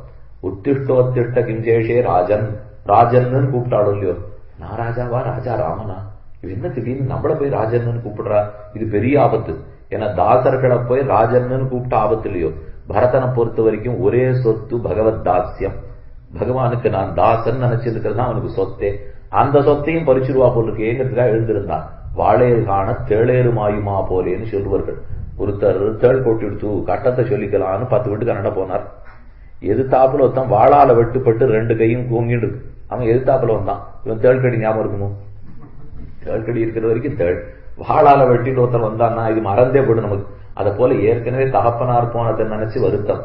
உத்திஷ்டோத்திஷ்ட கிஞ்சேஷே ராஜன் ராஜன்னு கூப்பிட்டாலும் இல்லையோ, நான் ராஜாவா ராஜா ராமனா? இது என்ன திடீர்னு நம்மள போய் ராஜன்னு கூப்பிடுறா? இது பெரிய ஆபத்து. ஏன்னா தாசர்களை போய் ராஜன்னு கூப்பிட்ட ஆபத்து இல்லையோ. பரதனை பொறுத்த வரைக்கும் ஒரே சொத்து பகவத் தாசியம். பகவானுக்கு நான் தாசன் நினைச்சிருக்கிறதா அவனுக்கு சொத்தே. அந்த சொத்தையும் பறிச்சுருவா போல் இருக்கேங்கிறதுக்காக எழுந்திருந்தான். வாழையர் காண தேளேறு மாயுமா போலேன்னு சொல்லுவார்கள். ஒருத்தர் தேள் போட்டு எடுத்து கட்டத்தை சொல்லிக்கலான்னு 10 வீட்டுக்கு கன்னட போனார். எதிர்த்தாப்புல ஒருத்தன் வாழால வெட்டுப்பட்டு 2 கையும் கூங்கிட்டு இருக்கு. அவன் எதிர்த்தாப்புல வந்தான். இவன் தேள்கடி ஞாபகம் இருக்கணும், தேள்கடி இருக்கிற வரைக்கும் தேள். வாழால வெட்டிட்டு ஒருத்தன் வந்தான்னா இது மறந்தே போடும் நமக்கு. அதை போல ஏற்கனவே தகப்பனார் போனதை நினைச்சு வருத்தம்.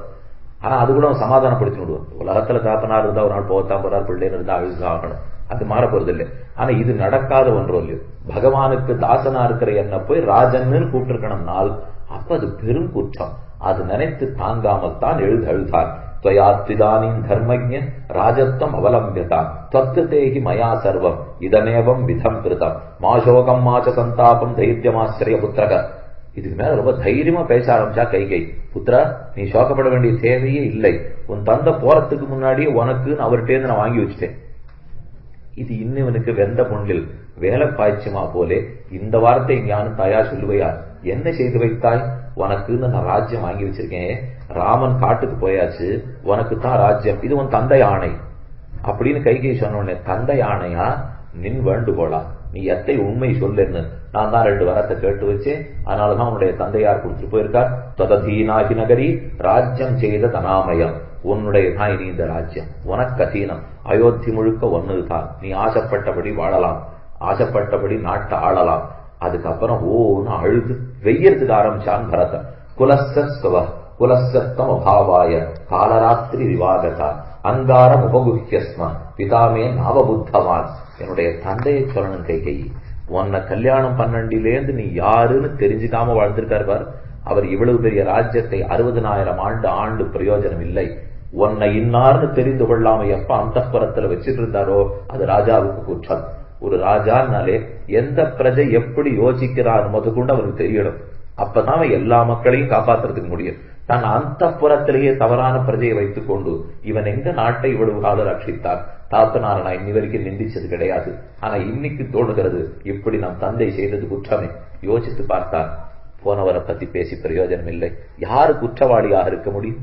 ஆனா அது கூட அவன் சமாதானப்படுத்தி விடுவான். உலகத்துல தகப்பனார் இருந்தா ஒரு நாள் போத்தான் போறார், பிள்ளைன்னு இருந்தா அழுகாகணும், அது மாற போறது இல்லை. ஆனா இது நடக்காத ஒன்றோ இல்லையோ. பகவானுக்கு தாசனா இருக்கிற என்ன போய் ராஜன்னு கூப்பிட்டுருக்கணும்னால் அப்ப அது பெரும் குற்றம். அது நினைத்து தாங்காமல் தான் அழுதார். துவயாத்விதானின் தர்மஜ்ஞ ராஜத்வம் அவலம்பியதான் தத்துதேகி மயா சர்வம் இதமேவம் விதம் கிருதம் மாசோகம் மாச சந்தாபம் தைரியமாசிரிய புத்திரக. இதுக்கு மேல ரொம்ப தைரியமா பேச ஆரம்பிச்சா கைகை, புத்திரா நீ சோகப்பட வேண்டிய தேவையே இல்லை. உன் தந்தை போறதுக்கு முன்னாடியே உனக்குன்னு அவர்கிட்ட நான் வாங்கி வச்சுட்டேன். இது இன்னவனுக்கு வெந்த பொண்ணில் வேலை பாய்ச்சுமா போலே. இந்த வார்த்தை ஞானம் தாயா சொல்லுவையா? என்ன செய்து வைத்தாய்? உனக்குன்னு நான் ராஜ்யம் வாங்கி வச்சிருக்கேன். ராமன் காட்டுக்கு போயாச்சு, உனக்கு தான் ராஜ்யம், இது உன் தந்தை ஆணை அப்படின்னு கைகை சொன்ன உடனே, தந்தை ஆணையா? நின் வேண்டுகோளா? நீ எத்தை உண்மை சொல்லுன்னு நான் தான் 2 வரத்தை கேட்டு வச்சேன். அதனாலதான் உன்னுடைய தந்தையார் கொடுத்துட்டு போயிருக்கார். தொததீனாகி நகரி ராஜ்யம் செய்த தனாமயம், உன்னுடைய தான் இனி இந்த ராஜ்யம், உனக்கு அதீனம், அயோத்தி முழுக்க ஒன்னுதான், நீ ஆசைப்பட்டபடி வாழலாம், ஆசைப்பட்டபடி நாட்டை ஆளலாம். அதுக்கப்புறம் ஓன்னு அழுது வெய்யறதுக்கு ஆரம்பிச்சான் பரதன். குலஸ்தவ குலசத்தம் அபாவாய காலராத்திரி விவாததா அங்காரம் உபகுஹ்யஸ்ம பிதாமே நாவபுத்தவான். என்னுடைய தந்தையை சொல்லணும் கைகேயி, உன்னை கல்யாணம் 12லேருந்து நீ யாருன்னு தெரிஞ்சுக்காம வாழ்ந்திருக்கார் பார். அவர் இவ்வளவு பெரிய ராஜ்யத்தை 60,000 ஆண்டு பிரயோஜனம் இல்லை. உன்னை இன்னார்னு தெரிந்து கொள்ளாம எப்ப அந்தப்புறத்துல வச்சிட்டு இருந்தாரோ அது ராஜாவுக்கு குற்றம். ஒரு ராஜான்னாலே எந்த பிரஜை எப்படி யோசிக்கிறார் முதற்கொண்டு அவருக்கு தெரியணும். அப்பதான் எல்லா மக்களையும் காப்பாத்துறதுக்கு முடியும். தன் அந்தப்புறத்திலேயே தவறான பிரஜையை வைத்துக் கொண்டு இவன் எங்க நாட்டை இவ்வளவு காலம் ரட்சித்தார், தாத்தனார நான் இன்னி வரைக்கும் நிந்திச்சது கிடையாது. ஆனா இன்னைக்கு தோணுகிறது இப்படி நம் தந்தை செய்தது குற்றமே. யோசித்து பார்த்தார், போனவரை பத்தி பேசி பிரயோஜனம் இல்லை. யாரு குற்றவாளியாக இருக்க முடியும்?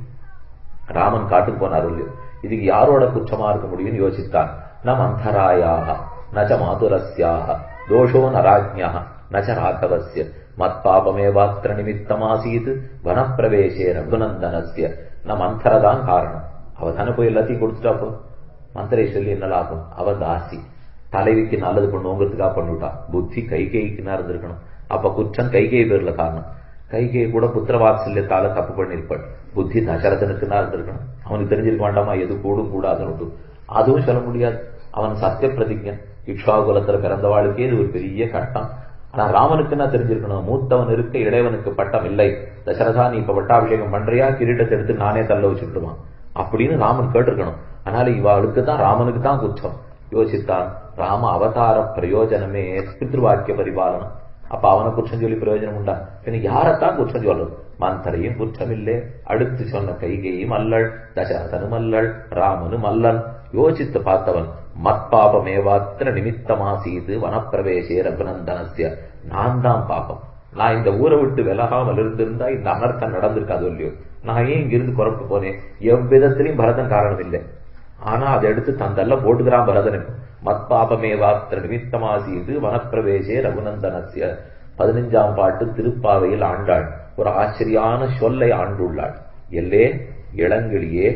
ராமன் காட்டுக்கு போனார் இல்லையோ, இதுக்கு யாரோட குற்றமா இருக்க முடியும் யோசித்தான். நம் அந்தராயாக நச்ச மாதுரஸ்யாக தோஷோ நராஜ்யா நச்ச ராகவஸ்ய மத்பாபமேவாத்திர நிமித்தமாசீது வனப்பிரவேசே ரகுநந்தனஸ்ய. நம் அந்தரதான் காரணம். அவ தானே போய் எல்லாத்தையும் கொடுத்துட்டா போ. மந்திரை சொல்லி என்ன லாபம்? அவ தாசி, தலைவிக்கு நல்லது பண்ணுவோங்கிறதுக்காக பண்ணிவிட்டா. புத்தி கைகேயிக்குன்னா இருந்திருக்கணும். அப்ப குற்றம் கைகேயி பேர்ல காரணம். கைகேயி கூட புத்திரவாத்சல்யத்தால தப்பு பண்ணிருப்பாள். புத்தி தசரதனுக்குன்னா இருந்திருக்கணும். அவனுக்கு தெரிஞ்சிருக்க வேண்டாமா எது கூடும் கூடாதுன்னு? அதுவும் சொல்ல முடியாது. அவன் சத்திய பிரதிஜன், இக்ஷ்வாகுலத்துல பிறந்தவாளுக்கே இது ஒரு பெரிய கட்டம். ஆனா ராமனுக்கு என்ன தெரிஞ்சிருக்கணும்? மூத்தவன் இருக்க இளையவனுக்கு பட்டம் இல்லை. தசரதா நீ இப்ப பட்டாபிஷேகம் பண்றியா, கிரீடத்தை எடுத்து நானே தள்ள வச்சுட்டுருவான் அப்படின்னு ராமன் கேட்டிருக்கணும். அதனால இவாளுக்கு தான் ராமனுக்கு தான் குற்றம். யோசித்தான், ராம அவதார பிரயோஜனமே பித்ருவாக்கிய பரிபாலனம். அப்ப அவனை குற்றம் சொல்லி பிரயோஜனம் உண்டா? எனக்கு யாரத்தான் குற்றம் சொல்லணும்? மந்தரையும் குற்றம் இல்லை, அடுத்து சொன்ன கைகையும் அல்லள், தசரதனும் அல்லள், ராமனும் அல்லன். யோசித்து பார்த்தவன், மத்பாபமேவாத்திர நிமித்தமாசீது வனப்பிரவேசே ரகுநந்தனஸ்ய. நான் தான் பாபம். நான் இந்த ஊரை விட்டு விலகாமல் இருந்திருந்தா இந்த அனர்த்தம் நடந்திருக்காது இல்லையோ. நான் ஏன் இங்கிருந்து குறப்பு போனேன்? எவ்விதத்திலையும் பரதன் காரணம் இல்லை. ஆனா அதை எடுத்து தந்தல்ல போட்டுக்கிறான் பரதனுக்கு. மத்பாபமேவாத்திர நிமித்தமாசீது வனப்பிரவேசே ரகுநந்தனஸ்ய. 15ஆம் பாட்டு திருப்பாவையில் ஆண்டாள் ஒரு ஆச்சரியான சொல்லை ஆண்டுள்ளாள். எல்லே இளங்கிளியே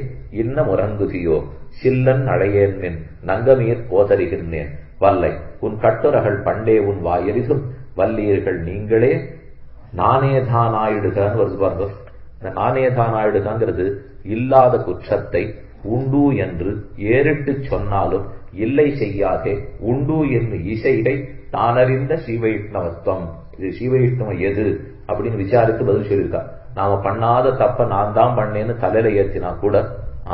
இன்னம் உறங்குதியோ சில்லன் அடையேன்மின் நங்கமீர் போதறிகின்றேன் வல்லை உன் கட்டுரகள் பண்டே உன் வாயெரிதும் வல்லீர்கள் நீங்களே நானேதானாயிடுகான்னு வருது பாருங்க. இந்த நானேதானாயிடுகாங்கிறது இல்லாத குற்றத்தை உண்டு என்று ஏறிட்டு சொன்னாலும் இல்லை செய்யாதே உண்டு என்று இசைகை தானறிந்த ஸ்ரீவைஷ்ணவத்துவம். இது ஸ்ரீவைஷ்ணவம் எது அப்படின்னு விசாரித்து பதில் சொல்லியிருக்கா. நாம பண்ணாத தப்ப நான் தான் பண்ணேன்னு தலையில ஏற்றினா கூட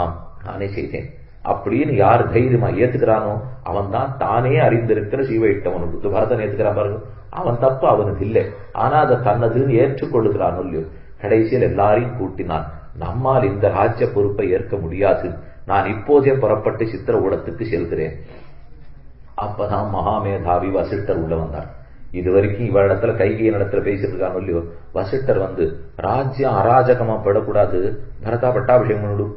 ஆம் நானே செய்தேன் அப்படின்னு யார் தைரியமா ஏத்துக்கிறானோ அவன் தான் தானே அறிந்திருக்கிற ஸ்ரீவைஷ்ணவன். பரதன் ஏத்துக்கிறான் பாருங்க, அவன் தப்பு அவனுக்கு இல்லை. ஆனா அதை தன்னதுன்னு ஏற்றுக்கொள்ளுகிறான் இல்லையோ. கடைசியில் எல்லாரையும் கூட்டினான். நம்மால் இந்த ராஜ்ய பொறுப்பை ஏற்க முடியாது, நான் இப்போதே புறப்பட்டு சித்திரகூடத்துக்கு செல்கிறேன். அப்பதான் மகாமேதாவி வசிஷ்டர் உள்ள வந்தார். இது வரைக்கும் இவரிடத்துல கைகையின் இடத்துல பேசிட்டு இருக்கான் இல்லையோ. வசிஷ்டர் வந்து ராஜ்யம் அராஜகமா படக்கூடாது, பரதா பட்டாபிஷேகம் பண்ணிவிடும்.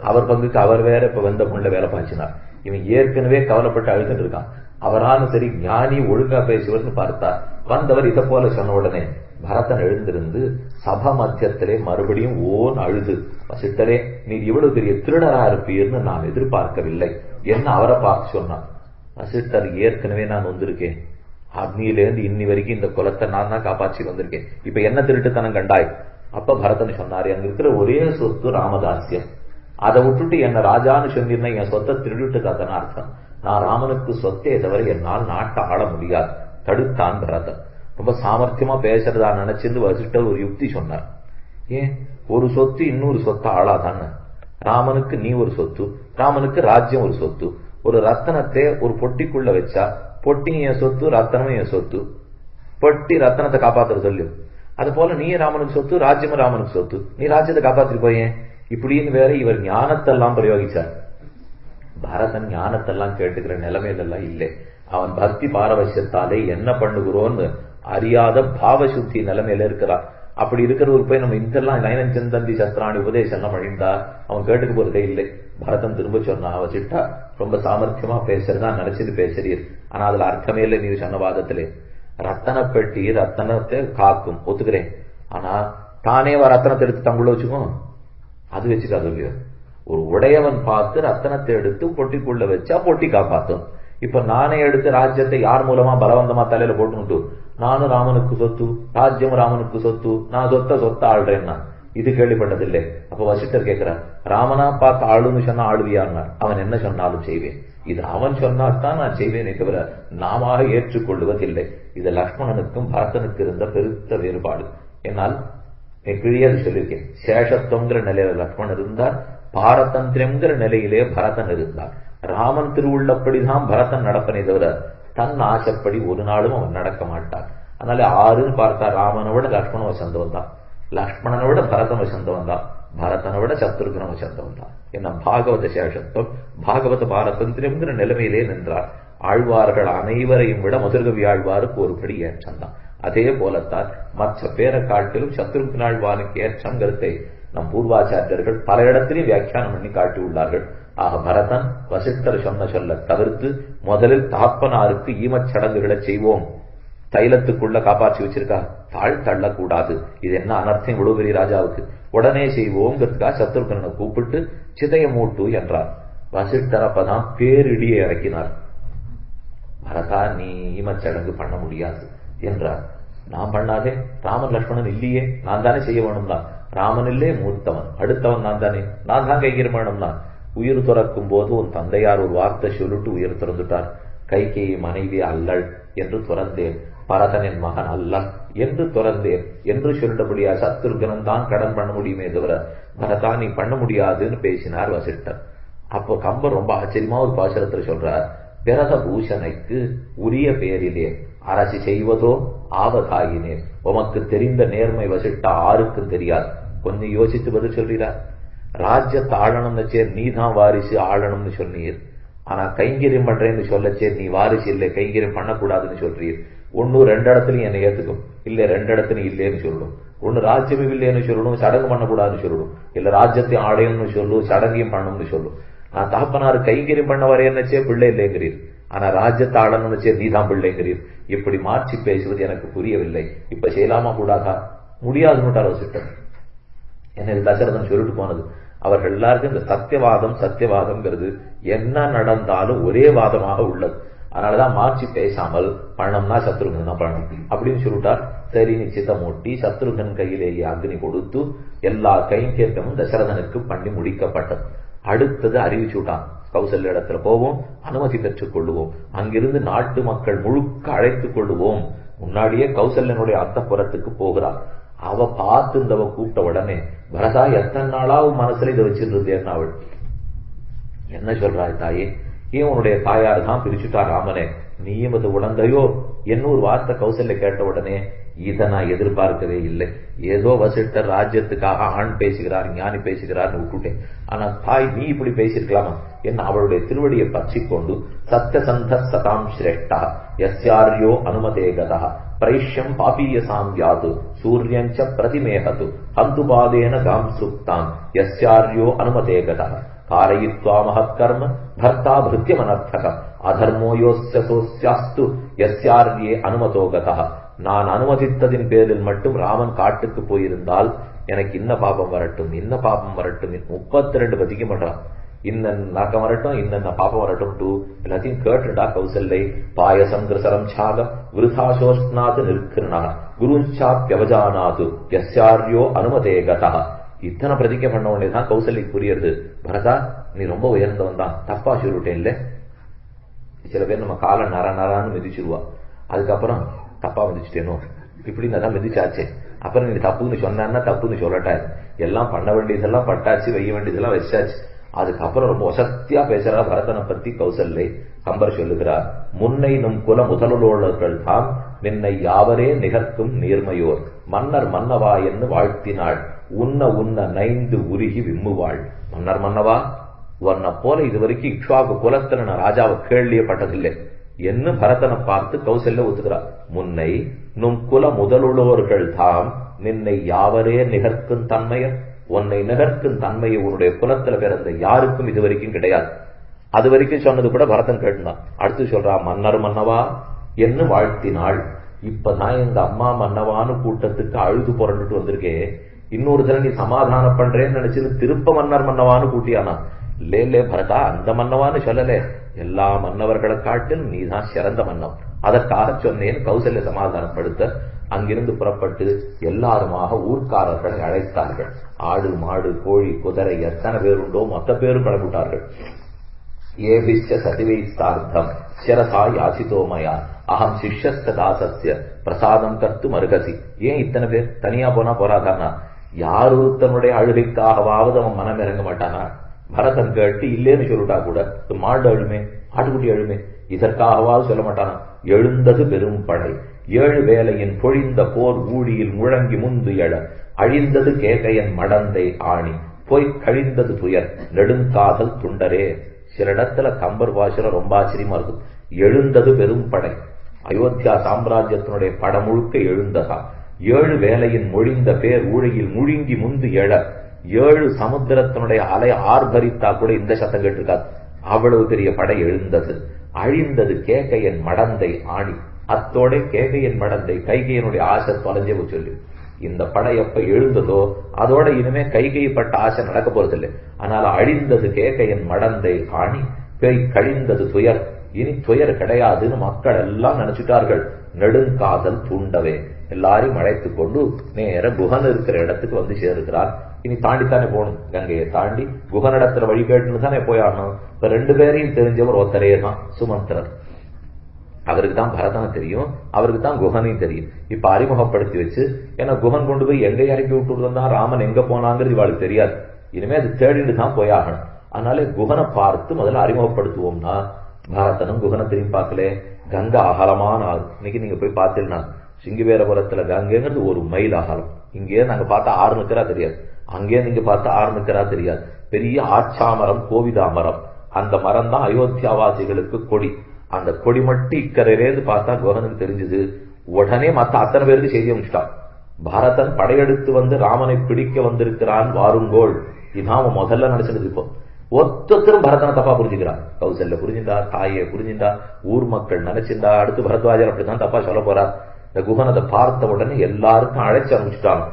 அவர் பங்குக்கு அவர் வேற இப்ப வந்த பொண்ணுல வேலை பாய்ச்சினார். இவன் ஏற்கனவே கவலைப்பட்டு அழுதுட்டு இருக்கான். அவரான சரி ஞானி ஒழுங்கா பேசுவர்னு பார்த்தா வந்தவர் இதை போல சொன்ன உடனே பரதன் எழுந்திருந்து சபா மத்தியத்திலே மறுபடியும் ஓன் அழுது, வசிஷ்டரே நீர் இவ்வளவு பெரிய திருடரா இருப்பீர்னு நான் எதிர்பார்க்கவில்லை என்ன அவரை பார்த்து சொன்னான். வசிஷ்டர் ஏற்கனவே நான் வந்திருக்கேன், அக்னியிலேருந்து இன்னி வரைக்கும் இந்த குலத்தை நான் தான் காப்பாற்றி வந்திருக்கேன், இப்ப என்ன திருட்டுத்தனம் கண்டாய்? அப்ப பரதன் சொன்னாரு, அங்க இருக்கிற ஒரே சொத்து ராமதாசியம், அதை விட்டுட்டு என்ன ராஜான்னு சொன்னீர்னா என் சொத்தை திருடிட்டு காத்தன அர்த்தம். நான் ராமனுக்கு சொத்தே தவிர என்னால் நாட்டை ஆள முடியாது தடுத்தான் பரதன். ரொம்ப சாமர்த்தியமா பேசுறதா நினைச்சிருந்து வசிஷ்டர் ஒரு யுக்தி சொன்னார். ஏன் ஒரு சொத்து இன்னொரு சொத்தை ஆளாதானே? ராமனுக்கு நீ ஒரு சொத்து, ராமனுக்கு ராஜ்யம் ஒரு சொத்து. ஒரு ரத்தனத்தை ஒரு பொட்டிக்குள்ள வச்சா பொட்டியும் என் சொத்து, ரத்தனமும் என் சொத்து. பொட்டி ரத்தனத்தை காப்பாத்துற சொல்லு. அது போல நீ ராமனுக்கு சொத்து, ராஜ்யமும் ராமனுக்கு சொத்து, நீ ராஜ்யத்தை காப்பாத்திட்டு போயேன் இப்படின்னு வேற இவர் ஞானத்தெல்லாம் பிரயோகிச்சார். பரதன் ஞானத்தெல்லாம் கேட்டுக்கிற நிலைமையிலெல்லாம் இல்லை. அவன் பக்தி பாரவசியத்தாலே என்ன பண்ணுகிறோன்னு அறியாத பாவசுத்தி நிலைமையில இருக்கிறான். அப்படி இருக்கிறவருக்கு போய் நம்ம இதெல்லாம் நயனன் சிந்தந்தி சத்ராணி உபதேசம் எல்லாம் அழிந்தா அவன் கேட்டுக்கு போறதே இல்லை. பரதன் திரும்ப சொன்னா, வசிட்டா ரொம்ப சாமர்த்தியமா பேசுறதா நினைச்சிட்டு பேசுறீர், ஆனா அதுல அர்த்தமே இல்லை நீ சொன்ன வாதத்திலே. ரத்தன பெட்டி ரத்தனத்தை காக்கும் ஒத்துக்கிறேன். ஆனா தானே ரத்தனத்தை எடுத்து தங்குள்ள வச்சுக்கோ, அது வச்சுக்காது இல்லையோ. ஒரு உடையவன் பார்த்து ரத்தனத்தை எடுத்து பொட்டிக்குள்ள வச்சா பொட்டி காப்பாத்தும். இப்ப நானே எடுத்து ராஜ்யத்தை யார் மூலமா பலவந்தமா தலையில போட்டுனுட்டு நானும் ராமனுக்கு சொத்து, ராஜ்யம் ராமனுக்கு சொத்து, நான் சொத்த ஆள்றேன்னா இது கேள்விப்பட்டதில்லை. அப்ப வசிஷ்டர் கேட்கிறார், ராமனா பார்த்து ஆளுன்னு சொன்னா ஆளுவியான்னார். அவன் என்ன சொன்னாலும் செய்வேன். இது அவன் சொன்னால்தான் நான் செய்வேனே தவிர நாம ஏற்றுக்கொள்வதில்லை. இது லக்ஷ்மணனுக்கும் பரதனுக்கு இருந்த பெருத்த வேறுபாடு. என்னால் கிழியது சொல்லியிருக்கேன். சேஷத்துவங்கிற நிலையில லக்ஷ்மணன் இருந்தார், பாரதந்திரம்ங்கிற நிலையிலே பரதன் இருந்தார். ராமன் திருவுள்ளப்படிதான் பரதன் நடப்பனே தவிர தன் ஆசைப்படி ஒரு நாளும் அவன் நடக்க மாட்டான். அதனால 6ன்னு பார்த்தா ராமனை விட லக்ஷ்மண வசந்தவன் தான், லக்ஷ்மணனை விட பரதன் வசந்தவன் தான், பரதனை விட சத்ருகன வசந்தவன் தான். என்ன பாகவத சேஷத்துவம், பாகவத பாரதந்திரம்ங்கிற நிலைமையிலே நின்றார். ஆழ்வார்கள் அனைவரையும் விட மதுரகவி ஆழ்வாருக்கு ஒரு படி ஏற்றம் தான். அதே போலத்தான் மற்ற பேரை காட்டிலும் சத்ருகனாழ்வானுக்கு ஏற்றங்கிறதை நம் பூர்வாச்சாரியர்கள் பல இடத்திலையும் வியாக்கியானம் பண்ணி காட்டியுள்ளார்கள். ஆக பரதன் வசிஷ்டர் சொன்ன சொல்ல தவிர்த்து முதலில் தகப்பனாருக்கு ஈமச் சடங்குகளை செய்வோம். தைலத்துக்குள்ள காப்பாற்றி வச்சிருக்கா, தாழ் தள்ளக்கூடாது. இது என்ன அனர்த்தம் இவ்வளவு பெரிய ராஜாவுக்கு? உடனே செய்வோங்கிறதுக்காக சத்ருகனை கூப்பிட்டு சிதைய மூட்டு என்றார். வசிஷ்டர் அப்பதான் பேரிடியை இறக்கினார். பரதா நீ ஈமச்சடங்கு பண்ண முடியாது என்றார். நான் பண்ணாதே, ராமன் லக்ஷ்மணன் இல்லையே, நான் தானே செய்ய வேணும் தான். ராமன் இல்லே மூத்தவன், அடுத்தவன் நான் தானே, நான் தான் கைகிற வேணும் தான். உயிர் துறக்கும் போது உன் தந்தையார் ஒரு வார்த்தை சொல்லிட்டு உயிர் திறந்துட்டார். கைகேயி மனைவி அல்லள் என்று துறந்தேன், பரதனின் மகன் அல்லன் என்று துறந்தேன் என்று சொல்லிட்டபடியா சத்ருகனன் தான் கடன் பண்ண முடியுமே தவிர பரதா நீ பண்ண முடியாதுன்னு பேசினார் வசிஷ்டர். அப்போ கம்பர் ரொம்ப ஆச்சரியமா ஒரு பாசுரத்தில் சொல்றார், பிரத பூஷணைக்கு உரிய பேரிலே அரசு செய்வதோ ஆவதாகினே. உமக்கு தெரிந்த நேர்மை வசிட்டா ஆருக்கும் தெரியாது. கொஞ்சம் யோசித்து பதில் சொல்றார். ராஜ்யத்தை ஆளணும்னு சேர் நீ தான் வாரிசு ஆளணும்னு சொன்னீர். ஆனா கைங்கரியம் பண்றேன்னு சொல்லச்சே நீ வாரிசு இல்லை, கைங்கரியம் பண்ணக்கூடாதுன்னு சொல்றீர். ஒன்னு 2 இடத்துலயும் என்னை ஏத்துக்கும், இல்ல 2 இடத்துலயும் இல்லேன்னு சொல்லணும். ஒன்னு ராஜ்யமே இல்லைன்னு சொல்லணும், சடங்கு பண்ணக்கூடாதுன்னு சொல்லணும். இல்ல ராஜ்யத்தை ஆடையம்னு சொல்லும், சடங்கையும் பண்ணணும்னு சொல்லும். நான் தகப்பனாரு கைங்கரியம் பண்ண வரையன்னச்சே பிள்ளை இல்லைங்கிறீர், ஆனா ராஜ்யத்தை ஆளணும்னுச்சே நீ தான் பிள்ளைங்கிறீர். இப்படி மாற்றி பேசுவது எனக்கு புரியவில்லை. இப்ப செய்யலாமா கூடாதா? முடியாதுன்னு வசிஷ்டர். என்ன தசரதன் சொல்லிட்டு போனது. அவர்கள் எல்லாருக்கும் இந்த சத்தியவாதம்ங்கிறது என்ன நடந்தாலும் ஒரே வாதமாக உள்ளது. அதனாலதான் மாற்றி பேசாமல் பணம்னா சத்ருகன் தான் பணம் அப்படின்னு சொல்லிட்டார். சரி நிச்சித்த மூட்டி சத்ருகன் கையிலேயே அக்னி கொடுத்து எல்லா கைங்கேற்றமும் தசரதனுக்கு பண்ணி முடிக்கப்பட்டது. அடுத்தது அறிவிச்சுட்டான், கௌசல்ய இடத்துல போவோம், அனுமதி பெற்றுக் கொள்ளுவோம், அங்கிருந்து நாட்டு மக்கள் முழுக்க அழைத்துக் கொள்ளுவோம். முன்னாடியே கௌசல்யனுடைய அந்தப்புறத்துக்கு போகிறார். அவ பார்த்து இந்தவ கூப்பிட்ட உடனே பரதா எத்தனை நாளாவும் மனசுல இதை வச்சிட்டு இருந்தேன். அவள் என்ன சொல்றாய் தாயே, ஏன் உன்னுடைய தாயார் தான் பிரிச்சுட்டா ராமனே, நீயும் அது உணர்ந்தையோ என்ன ஒரு வார்த்தை கௌசல்ய கேட்ட உடனே இதை நான் எதிர்பார்க்கவே இல்லை. ஏதோ வசிஷ்டர் ராஜ்யத்துக்காக ஆண் பேசுகிறார், ஞானி பேசுகிறார்னு விட்டுட்டேன். ஆனா தாய் நீ இப்படி பேசியிருக்கலாமா என்ன அவளுடைய திருவடியை பற்றி கொண்டு சத்யசந்த சதாம் ஸ்ரேஷ்டா யஸ்யார்யோ அனுமதேகதா பிரைஷ்யம் பாபீயசாம் யாது சூரியஞ்ச பிரதிமேகது ஹந்துபாதேன காம் சுக்தாம் யஸ்யார்யோ அனுமதேகதா காரயித்வா மகத்கர்ம பர்த்தா பிருத்தியமனர்த்தகம் அதர்மோயோஸ்ய சோஸ்யாஸ்து யஸ்யார்யே அனுமதோகதா. நான் அனுமதித்ததின் பேரில் மட்டும் ராமன் காட்டுக்கு போயிருந்தால் எனக்கு இன்ன பாபம் வரட்டும், இன்ன பாபம் வரட்டும், 32 பதிக்க பண்றான். இன்ன நரக்கம் வரட்டும், இன்ன பாபம் வரட்டும் டூ எல்லாத்தையும் கேட்டுடா கௌசல்லை. பாயசம் கிருசரம் சாகம் விருதாசோஷ்ணாது நிற்கிறனா குருஞ்சாப்யவஜானாது யஸ்யார்யோ அனுமதேகதா. இத்தனை பிரதிக்க பண்ண உடனேதான் கௌசல்லைக்கு புரியுது, பரதா நீ ரொம்ப உயர்ந்தவன் தான், தப்பா சொல்லிட்டேன் இல்ல. சில பேர் நம்ம காலை நரான்னு மிதிச்சிருவா, அதுக்கப்புறம் தப்பா மிதிச்சுட்டேனோ இப்படின்னு அதான் மிதிச்சாச்சே, அப்புறம் நீ தப்புன்னு சொன்னா தப்புன்னு சொல்லட்டா. எல்லாம் பண்ண வேண்டியதெல்லாம் பட்டாச்சு, வைய வேண்டியதெல்லாம் வச்சாச்சு. அதுக்கப்புறம் ரொம்ப வசத்தியா பேசுறா பரதனை பத்தி கௌசல்லை. கம்பர் சொல்லுகிறார், முன்னை நம் குல முதலோழர்கள் தாம் நின்னை யாவரே நிகர்க்கும் நேர்மையோர் மன்னர் மன்னவா என்று வாழ்த்தினாள் உன்ன நைந்து உருகி விம்முவாள். மன்னர் மன்னவா உன்னை போல இதுவரைக்கும் இக்ஷ்வாகு குலத்துல நான் ராஜாவை கேள்வியப்பட்டதில்லை என்று பரதனை பார்த்து கௌசல்ய ஒத்துக்கிறார். முன்னை நும் குல முதலுள்ளவர்கள் தாம் நின்னை யாவரே நிகர்க்கும் தன்மையர், உன்னை நிகர்க்கும் தன்மையை உன்னுடைய குலத்துல பிறந்த யாருக்கும் இதுவரைக்கும் கிடையாது. அது வரைக்கும் சொன்னது கூட பரதன் கேட்டுதான். அடுத்து சொல்றா, மன்னர் மன்னவா என்று வாழ்த்தினாள். இப்பதான் எங்க அம்மா மன்னவான்னு கூட்டத்துக்கு அழுது புரண்டுட்டு வந்திருக்கே, இன்னொரு தடவை நீ சமாதானம் பண்றேன்னு நினைச்சது திருப்ப மன்னர் மன்னவான்னு கூட்டியானா? இல்லே பரதா, அந்த மன்னவான்னு சொல்லலே, எல்லா மன்னவர்களை காட்டில் நீதான் சிறந்த மன்னம், அதற்காக சொன்னேன் கௌசல்ய சமாதானப்படுத்த. அங்கிருந்து புறப்பட்டு எல்லாருமாக ஊர்க்காரர்களை அழைத்தார்கள். ஆடு மாடு கோழி குதிரை எத்தனை பேருண்டோ மொத்த பேரும் கிளம்பிட்டார்கள். ஏபிச்ச சதிவைஸ்தார்த்தம் சிரசா யாசிதோமயா அகம் சிஷ்யஸ்த தாசஸ்ய பிரசாதம் கர்த்து மருகசி. ஏன் இத்தனை பேர் தனியா போனா போறாதானா? யார் ஒருத்தனுடைய அழுகைக்காகவாவது அவன் மனம் இறங்க மாட்டானா? பரதன் கேட்டு இல்லேன்னு சொல்லிட்டா கூட மாடு அழுமே, ஆட்டுக்குட்டி அழுமே, இதற்காகவாவது சொல்ல மாட்டானா? எழுந்தது பெரும் படை 7 வேலையின் பொழிந்த போர் ஊழியில் முழங்கி முந்து எழ அழிந்தது கேகையன் மடந்தை ஆணி போய் கழிந்தது துயர் நெடுங்காதல் துண்டரே. சில இடத்துல கம்பர் பாஷையில ரொம்ப ஆச்சரியமா இருக்கும். எழுந்தது பெரும் படை, அயோத்தியா சாம்ராஜ்யத்தினுடைய படம் முழுக்க எழுந்ததா. 7 வேலையின் மொழிந்த பேர் ஊழியில் முழுங்கி முந்து எழ 7 சமுத்திரத்தினுடைய அலை ஆர்ப்பரித்தா கூட இந்த சத்தம் கேட்டிருக்காது. அவ்வளவு பெரிய படை எழுந்தது. அழிந்தது கேகையன் மடந்தை ஆணி, அத்தோட கேகையன் மடந்தை கைகையனுடைய ஆசை தொலைஞ்சே சொல்லு. இந்த படை எப்ப எழுந்ததோ அதோட இனிமே கைகைப்பட்ட ஆசை நடக்க போறதில்லை. அதனால அழிந்தது கேகையன் மடந்தை ஆணி பேய் கழிந்தது துயர், இனி துயர் கிடையாதுன்னு மக்கள் எல்லாம் நினைச்சுட்டார்கள். நெடுங்காதல் தூண்டவே எல்லாரையும் அழைத்து கொண்டு நேர குகன் இருக்கிற இடத்துக்கு வந்து சேர்க்கிறார். இனி தாண்டித்தானே போகணும், கங்கையை தாண்டி குகனிடத்துல வழி கேட்டுன்னு தானே போயாடணும். இப்ப 2 பேரையும் தெரிஞ்சவர் ஒருத்தரே தான், சுமந்திரர். அவருக்கு தான் பரதனை தெரியும், அவருக்கு தான் குகனையும் தெரியும். இப்ப அறிமுகப்படுத்தி வச்சு, ஏன்னா குகன் கொண்டு போய் எங்க இறக்கி விட்டு வந்தா ராமன் எங்க போனாங்கிறது இவாளுக்கு தெரியாது. இனிமே அது தேடிட்டு தான் போயாகணும். அதனால குகனை பார்த்து முதல்ல அறிமுகப்படுத்துவோம்னா, பரதனும் குகனை திரும்பி பார்க்கல. கங்கை அகலமான ஆறு. இன்னைக்கு நீங்க போய் பார்த்தீங்கன்னா சிங்கிவேரபுரத்துல கங்கைங்கிறது 1 மைல் அகலம். இங்கே நாங்க பார்த்தா 6 நிக்கிறா தெரியாது, அங்கே நீங்க பார்த்தா 6 நிக்கிறா தெரியாது. பெரிய ஆச்சாமரம், கோவிதாமரம், அந்த மரம் தான் அயோத்தியாவாசிகளுக்கு கொடி. அந்த கொடி மட்டும் இக்கரையிலேருந்து பார்த்தா குகனுக்கு தெரிஞ்சது. உடனே மத்த அத்தனை பேருக்கு செய்தி அனுப்பிச்சிட்டான். பரதன் படையெடுத்து வந்து ராமனை பிடிக்க வந்திருக்கிறான், வாருங்கோள். இதான் முதல்ல நினைச்சது. இப்போ ஒத்தரும் பரதனை தப்பா புரிஞ்சுக்கிறான். கௌசல்ய புரிஞ்சுண்டா, தாயை புரிஞ்சுண்டா, ஊர் மக்கள் நினைச்சிருந்தா, அடுத்து பரத்வாஜர் அப்படித்தான் தப்பா சொல்ல போறார். இந்த குகனதை பார்த்த உடனே எல்லாருக்கும் அழைச்சு அனுப்பிச்சுட்டான்.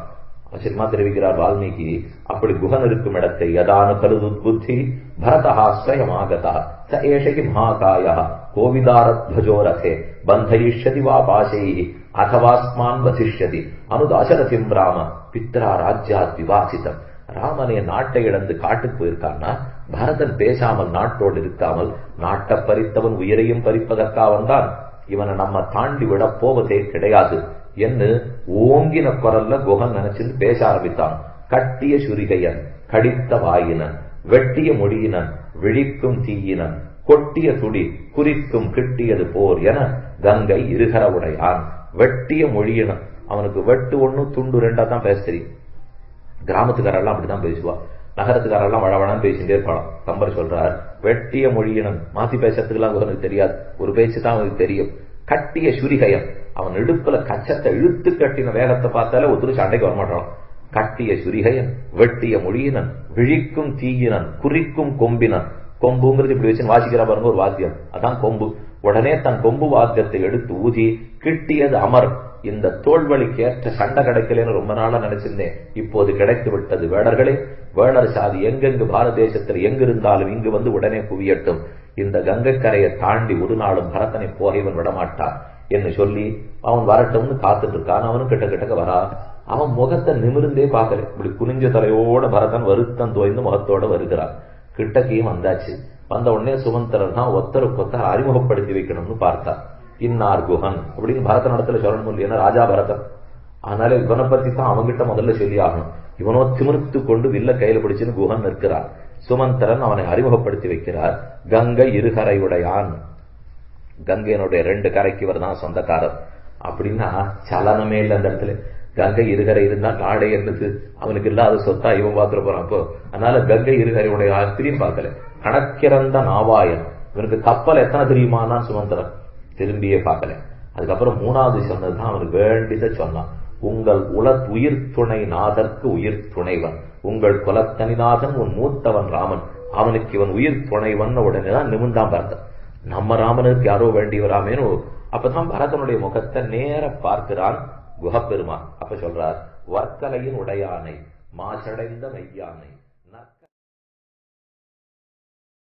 ஆச்சரியமா தெரிவிக்கிறார் வால்மீகி. அப்படி குகன் இருக்கும் இடத்தை யதான கருது புத்தி பரதஹா ஸ்வயமாகதா ச ஏஷகி மகாகாயா கோவிதாரத்வஜோரதே பந்தயிஷ்யதி வா பாசைஹி அதவாஸ்மான் வசிஷ்யதி அனுதாசரதிம் ராம பித்ரா ராஜ்யாத் விவாசிதம். ராமனே நாட்டை இழந்து காட்டுக்கு போயிருக்கான்னா, பரதன் பேசாமல் நாட்டோடு இருக்காமல் நாட்டை பறித்தவன் உயிரையும் பறிப்பதற்காக வந்தான். இவனை நம்ம தாண்டி விட போவதே கிடையாது என்று ஓங்கின குரல்ல குகன் நினைச்சிருந்து பேச ஆரம்பித்தான். கட்டிய சுரிகையன், கடித்த வாயினன், வெட்டிய முடியினன், விழிக்கும் தீயினன், கொட்டிய துடி குறிக்கும் கிட்டியது போர் என கங்கை இருகர உடையான். வெட்டிய மொழியினன், அவனுக்கு வெட்டு 1 துண்டு 2 தான் பேச தெரியும். கிராமத்துக்காரெல்லாம் அப்படிதான் பேசுவா, நகரத்துக்காரெல்லாம் வளவளான்னு பேசிட்டே இருப்பாளாம். கம்பர் சொல்றார், வெட்டிய மொழியினன் மாத்தி பேசுறதுக்கெல்லாம் குகனுக்கு தெரியாது, ஒரு பேச்சு தான் அவனுக்கு தெரியும். கட்டிய சுரிகையன், அவன் இடுப்புல கச்சத்தை இழுத்து கட்டின வேகத்தை பார்த்தாலே ஒருத்தர் சண்டைக்கு வரமாட்டான். கட்டிய சுரிகையன், வெட்டிய மொழியினன், விழிக்கும் தீயினன், குறிக்கும் கொம்பினன். கொம்புங்கிறது இப்படி வச்சு வாசிக்கிறா பாருங்க, ஒரு வாத்தியம், அதான் கொம்பு. உடனே தன் கொம்பு வாத்தியத்தை எடுத்து ஊதி கிட்டியது அமர். இந்த தோல்வழிக்கு ஏற்ற சண்டை கிடைக்கலன்னு ரொம்ப நாளா நினைச்சிருந்தேன், இப்போது கிடைத்து விட்டது. வேடர்களே, வேடர் சாதி எங்கெங்கு பாரத தேசத்தில் எங்கிருந்தாலும் இங்கு வந்து உடனே குவியட்டும். இந்த கங்கைக்கரையை தாண்டி ஒரு நாளும் பரதனை போக இவன் விடமாட்டான் என்று சொல்லி அவன் வரட்டும்னு காத்துட்டு இருக்கான். அவனும் கிட்ட கிட்டக்க வரா. அவன் முகத்தை நிமிர்ந்தே பார்க்கல, இப்படி குனிஞ்ச தலையோட பரதன் வருத்தம் தோய்ந்து முகத்தோட வருகிறான். கிட்டக்கையும் வந்தாச்சு. வந்த உடனே சுமந்திரர் தான் ஒத்தருக்கு அறிமுகப்படுத்தி வைக்கணும்னு பார்த்தா. இன்னார் குகன் அப்படின்னு பரதன் இடத்துல சொல்லணும் இல்லையா, ராஜா பரதன். அதனால இவனை பத்தி தான் அவன்கிட்ட முதல்ல சொல்லி ஆகணும். இவனோ திமிர்த்து கொண்டு வில்ல கையில பிடிச்சுன்னு குகன் நிற்கிறான். சுமந்திரன் அவனை அறிமுகப்படுத்தி வைக்கிறார். கங்கை இருகரையுடையான். கங்கையினுடைய 2 கரைக்கு இவர் தான் சொந்தக்காரர். அப்படின்னா சலனமே இல்லை அந்த இடத்துல. கங்கை இருகரை இருந்தா நாடே இருந்தது, அவனுக்கு இல்லாத சொத்தா இவன் பாத்துட்டு போறான். அப்போ அதனால கங்கை இருகரையுடைய திரும்பி பார்க்கல. கணக்கிறந்த நாவாயன், இவனுக்கு கப்பல் எத்தனை தெரியுமானா சுமந்திரன் திரும்பியே பார்க்கல. அதுக்கப்புறம் 3வது சொன்னதுதான் அவனுக்கு வேண்டியதை சொன்னான். உங்கள் உயிர் துணை நாதற்கு உயிர் துணைவன், உங்கள் குலத்தனிநாதன் உன் மூத்தவன் ராமன், அவனுக்கு இவன் உயிர் துணைவன் உடனேதான் நிமிர்ந்தான் பரதன். நம்ம ராமனுக்கு யாரோ வேண்டியவராமேனு. அப்பதான் பரதனுடைய முகத்தை நேர பார்க்கிறான் குஹப்பெருமான். அப்ப சொல்றார், வர்க்கலையின் உடையானை மாசடைந்த மையானை